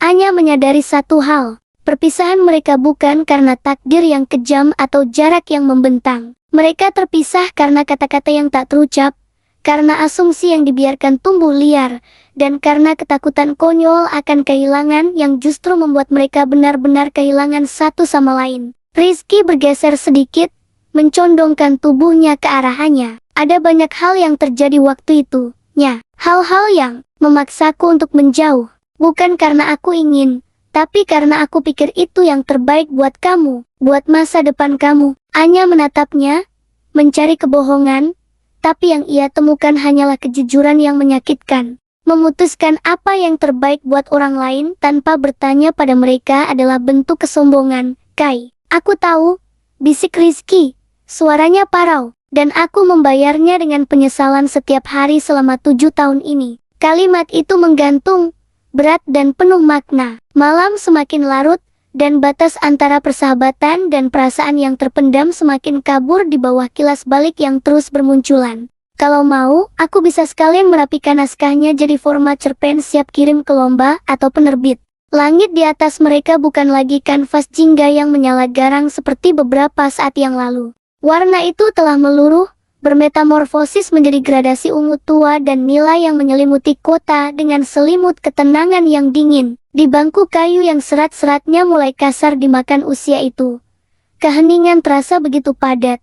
Anya menyadari satu hal. Perpisahan mereka bukan karena takdir yang kejam atau jarak yang membentang. Mereka terpisah karena kata-kata yang tak terucap, karena asumsi yang dibiarkan tumbuh liar, dan karena ketakutan konyol akan kehilangan yang justru membuat mereka benar-benar kehilangan satu sama lain. Rizky bergeser sedikit, mencondongkan tubuhnya ke arahnya. Ada banyak hal yang terjadi waktu itu, Nya. Hal-hal yang memaksaku untuk menjauh. Bukan karena aku ingin, tapi karena aku pikir itu yang terbaik buat kamu, buat masa depan kamu. Anya menatapnya, mencari kebohongan, tapi yang ia temukan hanyalah kejujuran yang menyakitkan. Memutuskan apa yang terbaik buat orang lain tanpa bertanya pada mereka adalah bentuk kesombongan. Kai, aku tahu, bisik Rizky, suaranya parau, dan aku membayarnya dengan penyesalan setiap hari selama 7 tahun ini. Kalimat itu menggantung, berat dan penuh makna. Malam semakin larut, dan batas antara persahabatan dan perasaan yang terpendam semakin kabur di bawah kilas balik yang terus bermunculan. Kalau mau, aku bisa sekalian merapikan naskahnya jadi format cerpen siap kirim ke lomba atau penerbit. Langit di atas mereka bukan lagi kanvas jingga yang menyala garang seperti beberapa saat yang lalu. Warna itu telah meluruh, bermetamorfosis menjadi gradasi ungu tua dan nila yang menyelimuti kota dengan selimut ketenangan yang dingin. Di bangku kayu yang serat-seratnya mulai kasar dimakan usia itu, keheningan terasa begitu padat,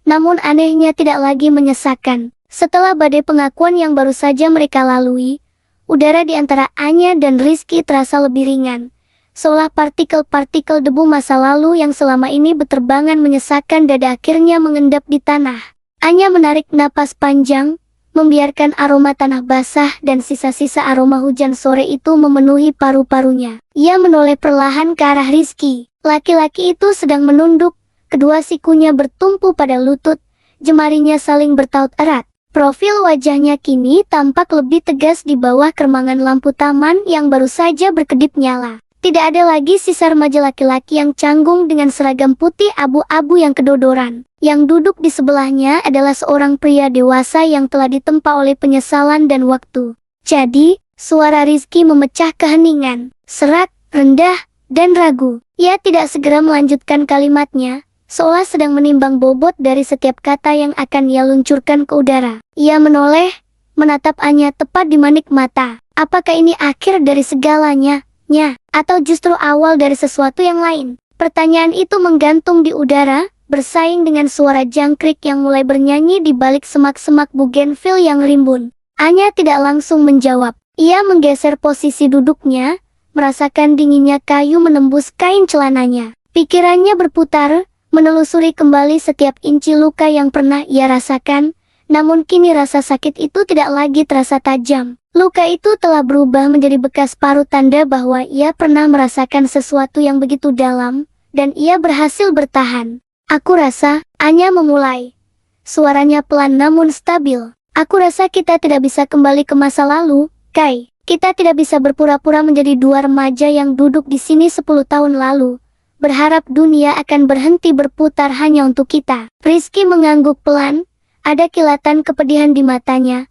namun anehnya tidak lagi menyesakan. Setelah badai pengakuan yang baru saja mereka lalui, udara di antara Anya dan Rizky terasa lebih ringan, seolah partikel-partikel debu masa lalu yang selama ini berterbangan menyesakkan dada akhirnya mengendap di tanah. Anya menarik napas panjang, membiarkan aroma tanah basah dan sisa-sisa aroma hujan sore itu memenuhi paru-parunya. Ia menoleh perlahan ke arah Rizky. Laki-laki itu sedang menunduk, kedua sikunya bertumpu pada lutut, jemarinya saling bertaut erat. Profil wajahnya kini tampak lebih tegas di bawah kermangan lampu taman yang baru saja berkedip nyala. Tidak ada lagi sisa remaja laki-laki yang canggung dengan seragam putih abu-abu yang kedodoran. Yang duduk di sebelahnya adalah seorang pria dewasa yang telah ditempa oleh penyesalan dan waktu. Jadi, suara Rizky memecah keheningan, serak, rendah, dan ragu. Ia tidak segera melanjutkan kalimatnya, seolah sedang menimbang bobot dari setiap kata yang akan ia luncurkan ke udara. Ia menoleh, menatap Anya tepat di manik mata. Apakah ini akhir dari segalanya, Nya? Atau justru awal dari sesuatu yang lain? Pertanyaan itu menggantung di udara, bersaing dengan suara jangkrik yang mulai bernyanyi di balik semak-semak bugenvil yang rimbun. Anya tidak langsung menjawab. Ia menggeser posisi duduknya, merasakan dinginnya kayu menembus kain celananya. Pikirannya berputar, menelusuri kembali setiap inci luka yang pernah ia rasakan, namun kini rasa sakit itu tidak lagi terasa tajam. Luka itu telah berubah menjadi bekas paru, tanda bahwa ia pernah merasakan sesuatu yang begitu dalam, dan ia berhasil bertahan. Aku rasa, Anya memulai. Suaranya pelan namun stabil. Aku rasa kita tidak bisa kembali ke masa lalu, Kai. Kita tidak bisa berpura-pura menjadi dua remaja yang duduk di sini 10 tahun lalu, berharap dunia akan berhenti berputar hanya untuk kita. Rizky mengangguk pelan, ada kilatan kepedihan di matanya.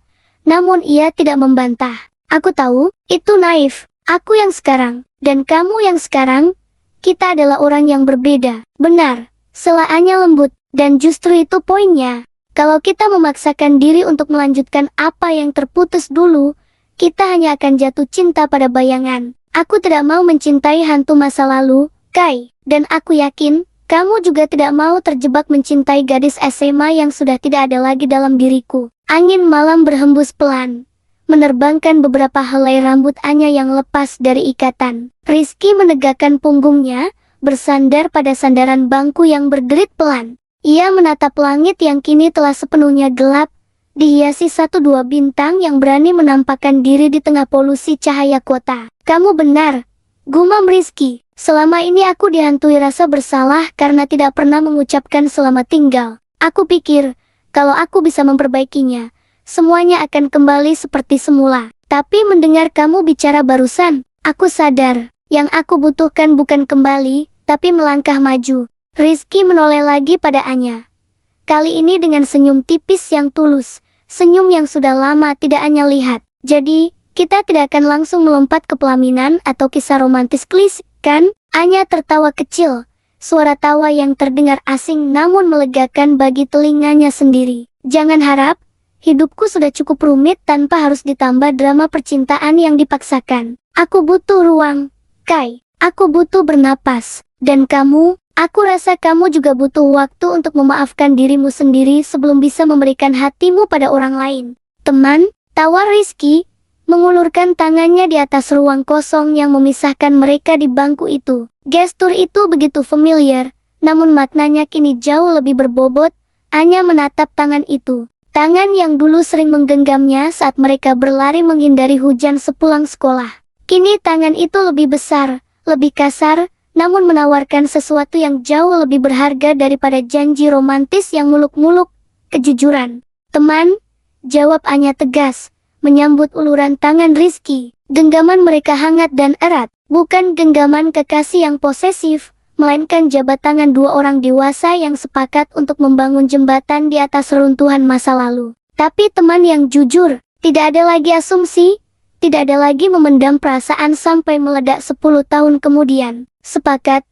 Namun ia tidak membantah. Aku tahu, itu naif. Aku yang sekarang, dan kamu yang sekarang, kita adalah orang yang berbeda. Benar, selaannya lembut, dan justru itu poinnya. Kalau kita memaksakan diri untuk melanjutkan apa yang terputus dulu, kita hanya akan jatuh cinta pada bayangan. Aku tidak mau mencintai hantu masa lalu, Kai, dan aku yakin, kamu juga tidak mau terjebak mencintai gadis SMA yang sudah tidak ada lagi dalam diriku. Angin malam berhembus pelan, menerbangkan beberapa helai rambut Anya yang lepas dari ikatan. Rizky menegakkan punggungnya, bersandar pada sandaran bangku yang berderit pelan. Ia menatap langit yang kini telah sepenuhnya gelap, dihiasi 1-2 bintang yang berani menampakkan diri di tengah polusi cahaya kota. Kamu benar, gumam Rizky. Selama ini aku dihantui rasa bersalah karena tidak pernah mengucapkan selamat tinggal. Aku pikir, kalau aku bisa memperbaikinya, semuanya akan kembali seperti semula. Tapi mendengar kamu bicara barusan, aku sadar, yang aku butuhkan bukan kembali, tapi melangkah maju. Rizky menoleh lagi pada Anya. Kali ini dengan senyum tipis yang tulus, senyum yang sudah lama tidak Anya lihat. Jadi, kita tidak akan langsung melompat ke pelaminan atau kisah romantis klise, kan? Anya tertawa kecil, suara tawa yang terdengar asing namun melegakan bagi telinganya sendiri. Jangan harap, hidupku sudah cukup rumit tanpa harus ditambah drama percintaan yang dipaksakan. Aku butuh ruang, Kai. Aku butuh bernapas. Dan kamu, aku rasa kamu juga butuh waktu untuk memaafkan dirimu sendiri sebelum bisa memberikan hatimu pada orang lain. Teman, tawa Rizky, mengulurkan tangannya di atas ruang kosong yang memisahkan mereka di bangku itu. Gestur itu begitu familiar, namun maknanya kini jauh lebih berbobot. Anya menatap tangan itu. Tangan yang dulu sering menggenggamnya saat mereka berlari menghindari hujan sepulang sekolah. Kini tangan itu lebih besar, lebih kasar, namun menawarkan sesuatu yang jauh lebih berharga daripada janji romantis yang muluk-muluk, kejujuran. Teman, jawab Anya tegas, menyambut uluran tangan Rizky. Genggaman mereka hangat dan erat, bukan genggaman kekasih yang posesif, melainkan jabat tangan dua orang dewasa yang sepakat untuk membangun jembatan di atas reruntuhan masa lalu. Tapi teman yang jujur, tidak ada lagi asumsi, tidak ada lagi memendam perasaan sampai meledak 10 tahun kemudian. Sepakat,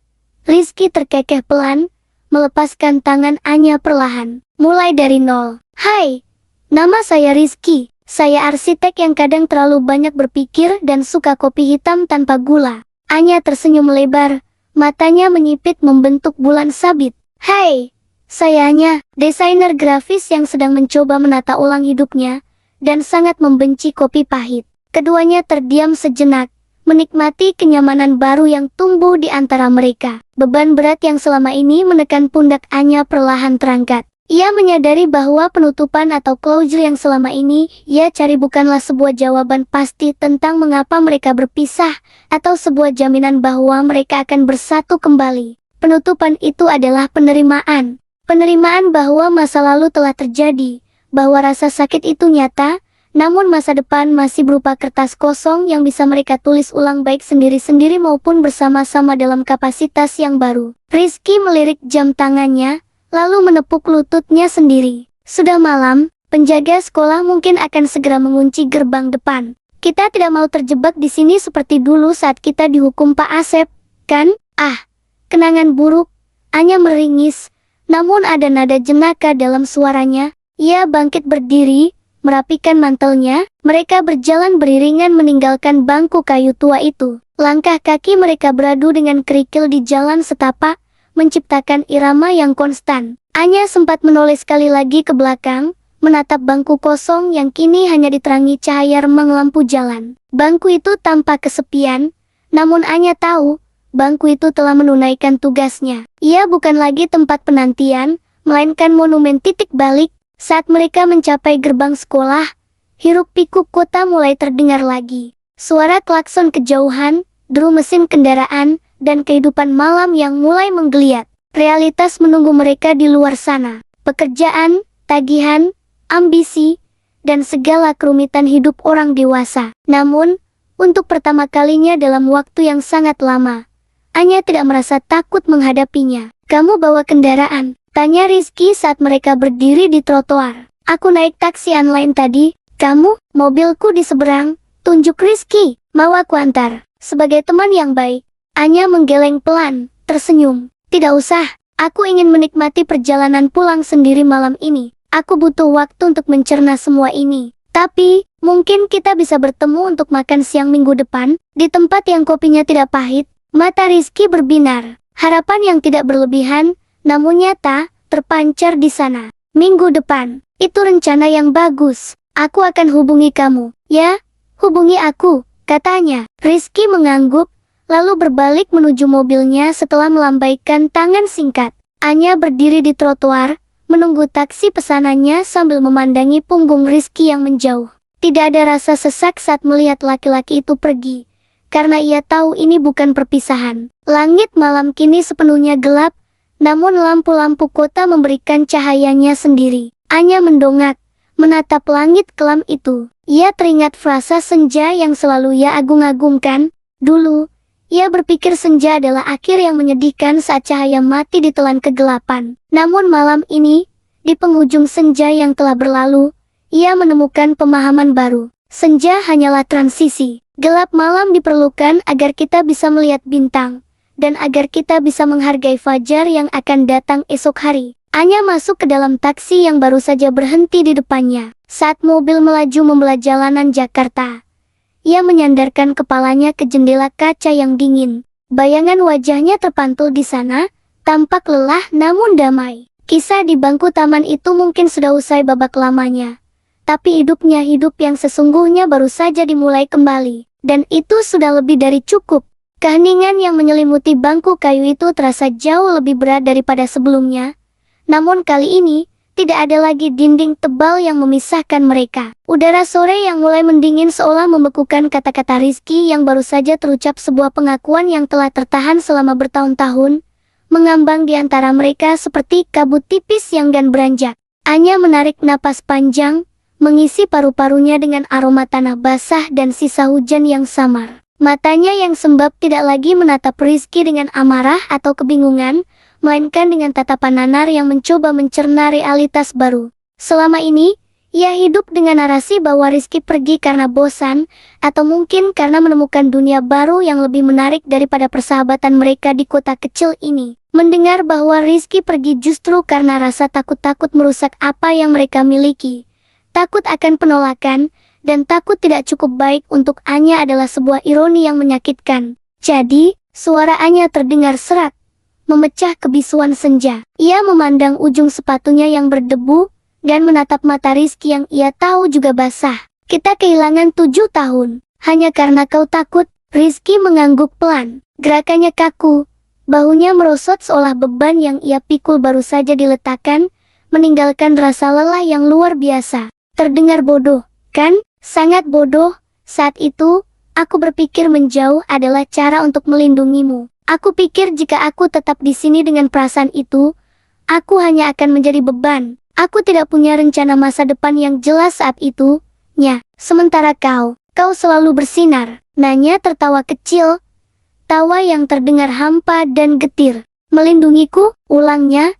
Rizky terkekeh pelan, melepaskan tangan Anya perlahan. Mulai dari nol. Hai, nama saya Rizky. Saya arsitek yang kadang terlalu banyak berpikir dan suka kopi hitam tanpa gula. Anya tersenyum lebar, matanya menyipit membentuk bulan sabit. Hai, saya Anya, desainer grafis yang sedang mencoba menata ulang hidupnya, dan sangat membenci kopi pahit. Keduanya terdiam sejenak, menikmati kenyamanan baru yang tumbuh di antara mereka. Beban berat yang selama ini menekan pundak Anya perlahan terangkat. Ia menyadari bahwa penutupan atau closure yang selama ini ia cari bukanlah sebuah jawaban pasti tentang mengapa mereka berpisah, atau sebuah jaminan bahwa mereka akan bersatu kembali. Penutupan itu adalah penerimaan. Penerimaan bahwa masa lalu telah terjadi, bahwa rasa sakit itu nyata, namun masa depan masih berupa kertas kosong yang bisa mereka tulis ulang baik sendiri-sendiri maupun bersama-sama dalam kapasitas yang baru. Rizky melirik jam tangannya, lalu menepuk lututnya sendiri. Sudah malam, penjaga sekolah mungkin akan segera mengunci gerbang depan. Kita tidak mau terjebak di sini seperti dulu saat kita dihukum Pak Asep, kan? Ah, kenangan buruk. Anya meringis, namun ada nada jenaka dalam suaranya. Ia bangkit berdiri, merapikan mantelnya. Mereka berjalan beriringan meninggalkan bangku kayu tua itu. Langkah kaki mereka beradu dengan kerikil di jalan setapak, menciptakan irama yang konstan. Anya sempat menoleh sekali lagi ke belakang, menatap bangku kosong yang kini hanya diterangi cahaya remang lampu jalan. Bangku itu tampak kesepian, namun Anya tahu, bangku itu telah menunaikan tugasnya. Ia bukan lagi tempat penantian, melainkan monumen titik balik. Saat mereka mencapai gerbang sekolah, hiruk pikuk kota mulai terdengar lagi. Suara klakson kejauhan, deru mesin kendaraan, dan kehidupan malam yang mulai menggeliat. Realitas menunggu mereka di luar sana. Pekerjaan, tagihan, ambisi, dan segala kerumitan hidup orang dewasa. Namun, untuk pertama kalinya dalam waktu yang sangat lama, Anya tidak merasa takut menghadapinya. Kamu bawa kendaraan? Tanya Rizky saat mereka berdiri di trotoar. Aku naik taksi online tadi. Kamu? Mobilku di seberang. Tunjuk Rizky. Mau aku antar? Sebagai teman yang baik, Anya menggeleng pelan, tersenyum. Tidak usah, aku ingin menikmati perjalanan pulang sendiri malam ini. Aku butuh waktu untuk mencerna semua ini. Tapi, mungkin kita bisa bertemu untuk makan siang minggu depan, di tempat yang kopinya tidak pahit. Mata Rizky berbinar. Harapan yang tidak berlebihan, namun nyata, terpancar di sana. Minggu depan, itu rencana yang bagus. Aku akan hubungi kamu. Ya, hubungi aku, katanya. Rizky mengangguk, lalu berbalik menuju mobilnya setelah melambaikan tangan singkat. Anya berdiri di trotoar, menunggu taksi pesanannya sambil memandangi punggung Rizky yang menjauh. Tidak ada rasa sesak saat melihat laki-laki itu pergi, karena ia tahu ini bukan perpisahan. Langit malam kini sepenuhnya gelap, namun lampu-lampu kota memberikan cahayanya sendiri. Anya mendongak, menatap langit kelam itu. Ia teringat frasa senja yang selalu ia agung-agungkan. Dulu, ia berpikir senja adalah akhir yang menyedihkan saat cahaya mati ditelan kegelapan. Namun malam ini, di penghujung senja yang telah berlalu, ia menemukan pemahaman baru. Senja hanyalah transisi. Gelap malam diperlukan agar kita bisa melihat bintang, dan agar kita bisa menghargai fajar yang akan datang esok hari. Anya masuk ke dalam taksi yang baru saja berhenti di depannya. Saat mobil melaju membelah jalanan Jakarta, ia menyandarkan kepalanya ke jendela kaca yang dingin. Bayangan wajahnya terpantul di sana, tampak lelah namun damai. Kisah di bangku taman itu mungkin sudah usai babak lamanya, tapi hidupnya hidup yang sesungguhnya baru saja dimulai kembali. Dan itu sudah lebih dari cukup. Keheningan yang menyelimuti bangku kayu itu terasa jauh lebih berat daripada sebelumnya. Namun kali ini, tidak ada lagi dinding tebal yang memisahkan mereka. Udara sore yang mulai mendingin seolah membekukan kata-kata Rizky yang baru saja terucap, sebuah pengakuan yang telah tertahan selama bertahun-tahun, mengambang di antara mereka seperti kabut tipis yang gan beranjak. Anya menarik napas panjang, mengisi paru-parunya dengan aroma tanah basah dan sisa hujan yang samar. Matanya yang sembab tidak lagi menatap Rizky dengan amarah atau kebingungan, melainkan dengan tatapan nanar yang mencoba mencerna realitas baru. Selama ini, ia hidup dengan narasi bahwa Rizky pergi karena bosan, atau mungkin karena menemukan dunia baru yang lebih menarik daripada persahabatan mereka di kota kecil ini. Mendengar bahwa Rizky pergi justru karena rasa takut-takut merusak apa yang mereka miliki. Takut akan penolakan, dan takut tidak cukup baik untuk Anya adalah sebuah ironi yang menyakitkan. Jadi, suara Anya terdengar serak, memecah kebisuan senja. Ia memandang ujung sepatunya yang berdebu, dan menatap mata Rizky yang ia tahu juga basah. Kita kehilangan 7 tahun, hanya karena kau takut. Rizky mengangguk pelan. Gerakannya kaku, bahunya merosot seolah beban yang ia pikul baru saja diletakkan, meninggalkan rasa lelah yang luar biasa. Terdengar bodoh, kan? Sangat bodoh. Saat itu, aku berpikir menjauh adalah cara untuk melindungimu. Aku pikir jika aku tetap di sini dengan perasaan itu, aku hanya akan menjadi beban. Aku tidak punya rencana masa depan yang jelas saat itu, Nya. Sementara kau selalu bersinar. Nanya tertawa kecil, tawa yang terdengar hampa dan getir. Melindungiku, ulangnya.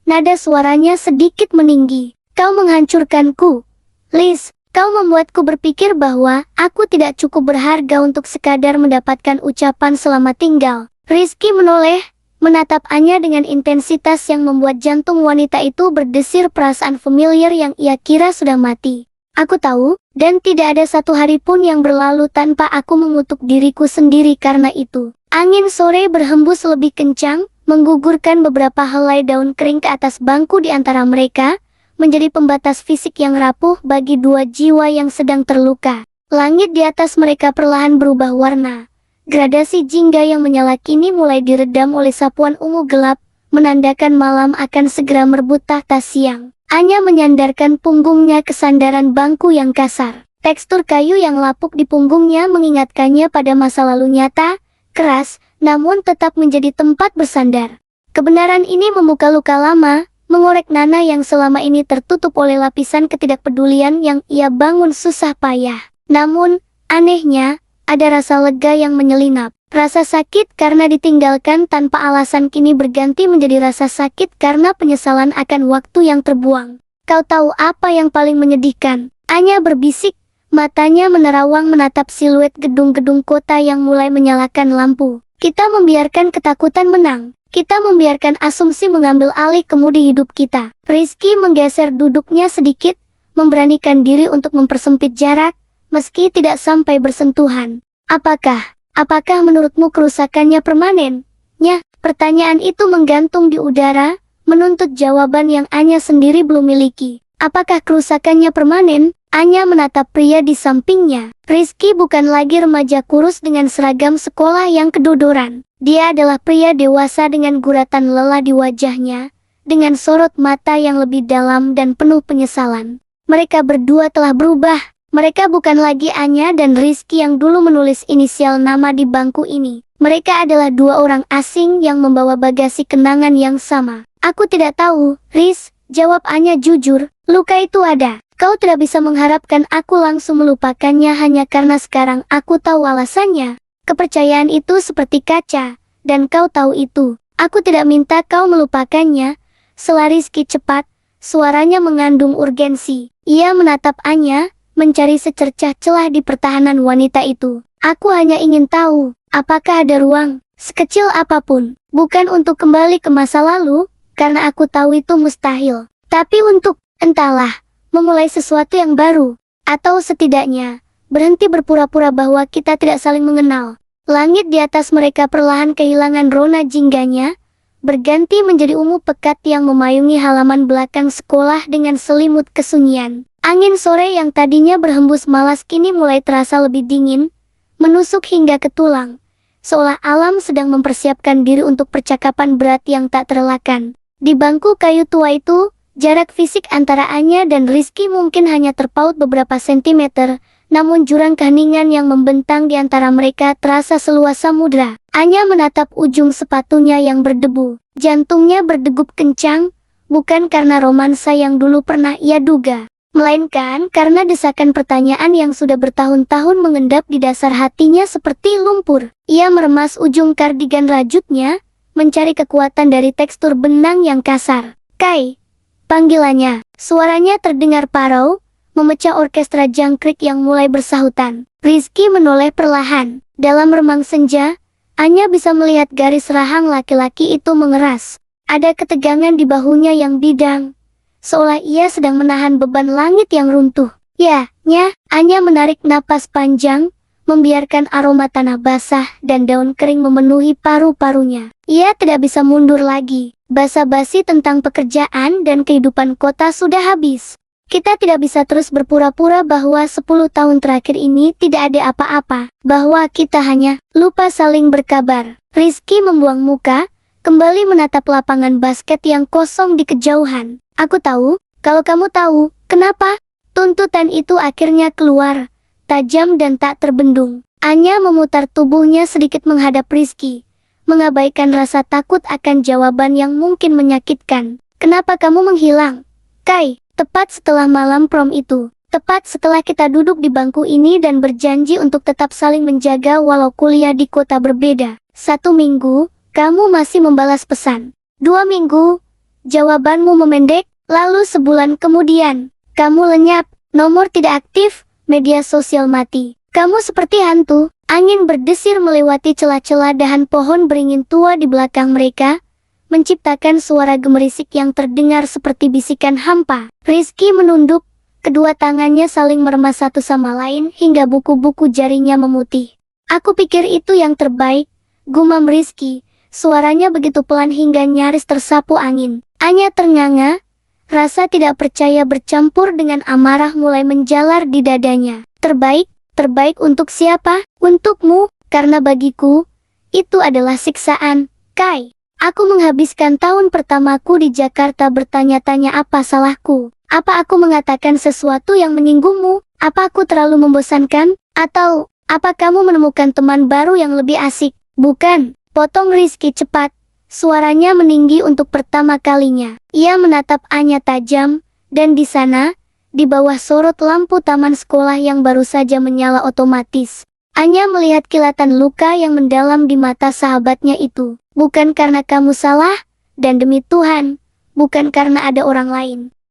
Nada suaranya sedikit meninggi. Kau menghancurkanku, Liz. Kau membuatku berpikir bahwa aku tidak cukup berharga untuk sekadar mendapatkan ucapan selamat tinggal. Rizky menoleh, menatap Anya dengan intensitas yang membuat jantung wanita itu berdesir, perasaan familiar yang ia kira sudah mati. Aku tahu, dan tidak ada satu hari pun yang berlalu tanpa aku mengutuk diriku sendiri karena itu. Angin sore berhembus lebih kencang, menggugurkan beberapa helai daun kering ke atas bangku di antara mereka, menjadi pembatas fisik yang rapuh bagi dua jiwa yang sedang terluka. Langit di atas mereka perlahan berubah warna. Gradasi jingga yang menyala kini mulai diredam oleh sapuan ungu gelap, menandakan malam akan segera merebut tahta siang. Anya menyandarkan punggungnya ke sandaran bangku yang kasar. Tekstur kayu yang lapuk di punggungnya mengingatkannya pada masa lalu nyata, keras, namun tetap menjadi tempat bersandar. Kebenaran ini membuka luka lama, mengorek Nana yang selama ini tertutup oleh lapisan ketidakpedulian yang ia bangun susah payah. Namun, anehnya, ada rasa lega yang menyelinap. Rasa sakit karena ditinggalkan tanpa alasan kini berganti menjadi rasa sakit karena penyesalan akan waktu yang terbuang. Kau tahu apa yang paling menyedihkan? Anya berbisik, matanya menerawang menatap siluet gedung-gedung kota yang mulai menyalakan lampu. Kita membiarkan ketakutan menang. Kita membiarkan asumsi mengambil alih kemudi hidup kita. Rizky menggeser duduknya sedikit, memberanikan diri untuk mempersempit jarak, meski tidak sampai bersentuhan. Apakah menurutmu kerusakannya permanen? Nya, pertanyaan itu menggantung di udara, menuntut jawaban yang Anya sendiri belum miliki. Apakah kerusakannya permanen? Anya menatap pria di sampingnya. Rizky bukan lagi remaja kurus dengan seragam sekolah yang kedodoran. Dia adalah pria dewasa dengan guratan lelah di wajahnya, dengan sorot mata yang lebih dalam dan penuh penyesalan. Mereka berdua telah berubah. Mereka bukan lagi Anya dan Rizky yang dulu menulis inisial nama di bangku ini. Mereka adalah dua orang asing yang membawa bagasi kenangan yang sama. Aku tidak tahu, Riz, jawab Anya jujur. Luka itu ada. Kau tidak bisa mengharapkan aku langsung melupakannya hanya karena sekarang aku tahu alasannya. Kepercayaan itu seperti kaca, dan kau tahu itu. Aku tidak minta kau melupakannya. Sela Rizky cepat, suaranya mengandung urgensi. Ia menatap Anya, mencari secercah celah di pertahanan wanita itu. Aku hanya ingin tahu, apakah ada ruang, sekecil apapun, bukan untuk kembali ke masa lalu, karena aku tahu itu mustahil. Tapi untuk, entahlah, memulai sesuatu yang baru, atau setidaknya, berhenti berpura-pura bahwa kita tidak saling mengenal. Langit di atas mereka perlahan kehilangan rona jingganya, berganti menjadi ungu pekat yang memayungi halaman belakang sekolah dengan selimut kesunyian. Angin sore yang tadinya berhembus malas kini mulai terasa lebih dingin, menusuk hingga ke tulang, seolah alam sedang mempersiapkan diri untuk percakapan berat yang tak terelakkan. Di bangku kayu tua itu, jarak fisik antara Anya dan Rizky mungkin hanya terpaut beberapa sentimeter, namun jurang keheningan yang membentang di antara mereka terasa seluas samudra. Anya menatap ujung sepatunya yang berdebu. Jantungnya berdegup kencang, bukan karena romansa yang dulu pernah ia duga, melainkan karena desakan pertanyaan yang sudah bertahun-tahun mengendap di dasar hatinya seperti lumpur. Ia meremas ujung kardigan rajutnya, mencari kekuatan dari tekstur benang yang kasar. Kai, panggilannya. Suaranya terdengar parau, memecah orkestra jangkrik yang mulai bersahutan. Rizky menoleh perlahan. Dalam remang senja, Anya bisa melihat garis rahang laki-laki itu mengeras. Ada ketegangan di bahunya yang bidang, seolah ia sedang menahan beban langit yang runtuh. Ya, Nya, Anya menarik napas panjang, membiarkan aroma tanah basah dan daun kering memenuhi paru-parunya. Ia tidak bisa mundur lagi. Basa-basi tentang pekerjaan dan kehidupan kota sudah habis. Kita tidak bisa terus berpura-pura bahwa 10 tahun terakhir ini tidak ada apa-apa, bahwa kita hanya lupa saling berkabar. Rizky membuang muka, kembali menatap lapangan basket yang kosong di kejauhan. Aku tahu, kalau kamu tahu, kenapa? Tuntutan itu akhirnya keluar, tajam dan tak terbendung. Anya memutar tubuhnya sedikit menghadap Rizky, mengabaikan rasa takut akan jawaban yang mungkin menyakitkan. Kenapa kamu menghilang? Kai, tepat setelah malam prom itu, tepat setelah kita duduk di bangku ini dan berjanji untuk tetap saling menjaga walau kuliah di kota berbeda. 1 minggu, kamu masih membalas pesan. 2 minggu, jawabanmu memendek. Lalu sebulan kemudian, kamu lenyap, nomor tidak aktif, media sosial mati. Kamu seperti hantu. Angin berdesir melewati celah-celah dahan pohon beringin tua di belakang mereka, menciptakan suara gemerisik yang terdengar seperti bisikan hampa. Rizky menunduk, kedua tangannya saling meremas satu sama lain hingga buku-buku jarinya memutih. Aku pikir itu yang terbaik, gumam Rizky. Suaranya begitu pelan hingga nyaris tersapu angin. Anya ternganga. Rasa tidak percaya bercampur dengan amarah mulai menjalar di dadanya. Terbaik? Terbaik untuk siapa? Untukmu, karena bagiku, itu adalah siksaan. Kai, aku menghabiskan tahun pertamaku di Jakarta bertanya-tanya apa salahku. Apa aku mengatakan sesuatu yang menyinggungmu? Apa aku terlalu membosankan? Atau, apa kamu menemukan teman baru yang lebih asik? Bukan, potong Rizky cepat. Suaranya meninggi untuk pertama kalinya. Ia menatap Anya tajam, dan di sana, di bawah sorot lampu taman sekolah yang baru saja menyala otomatis, Anya melihat kilatan luka yang mendalam di mata sahabatnya itu. Bukan karena kamu salah, dan demi Tuhan, bukan karena ada orang lain.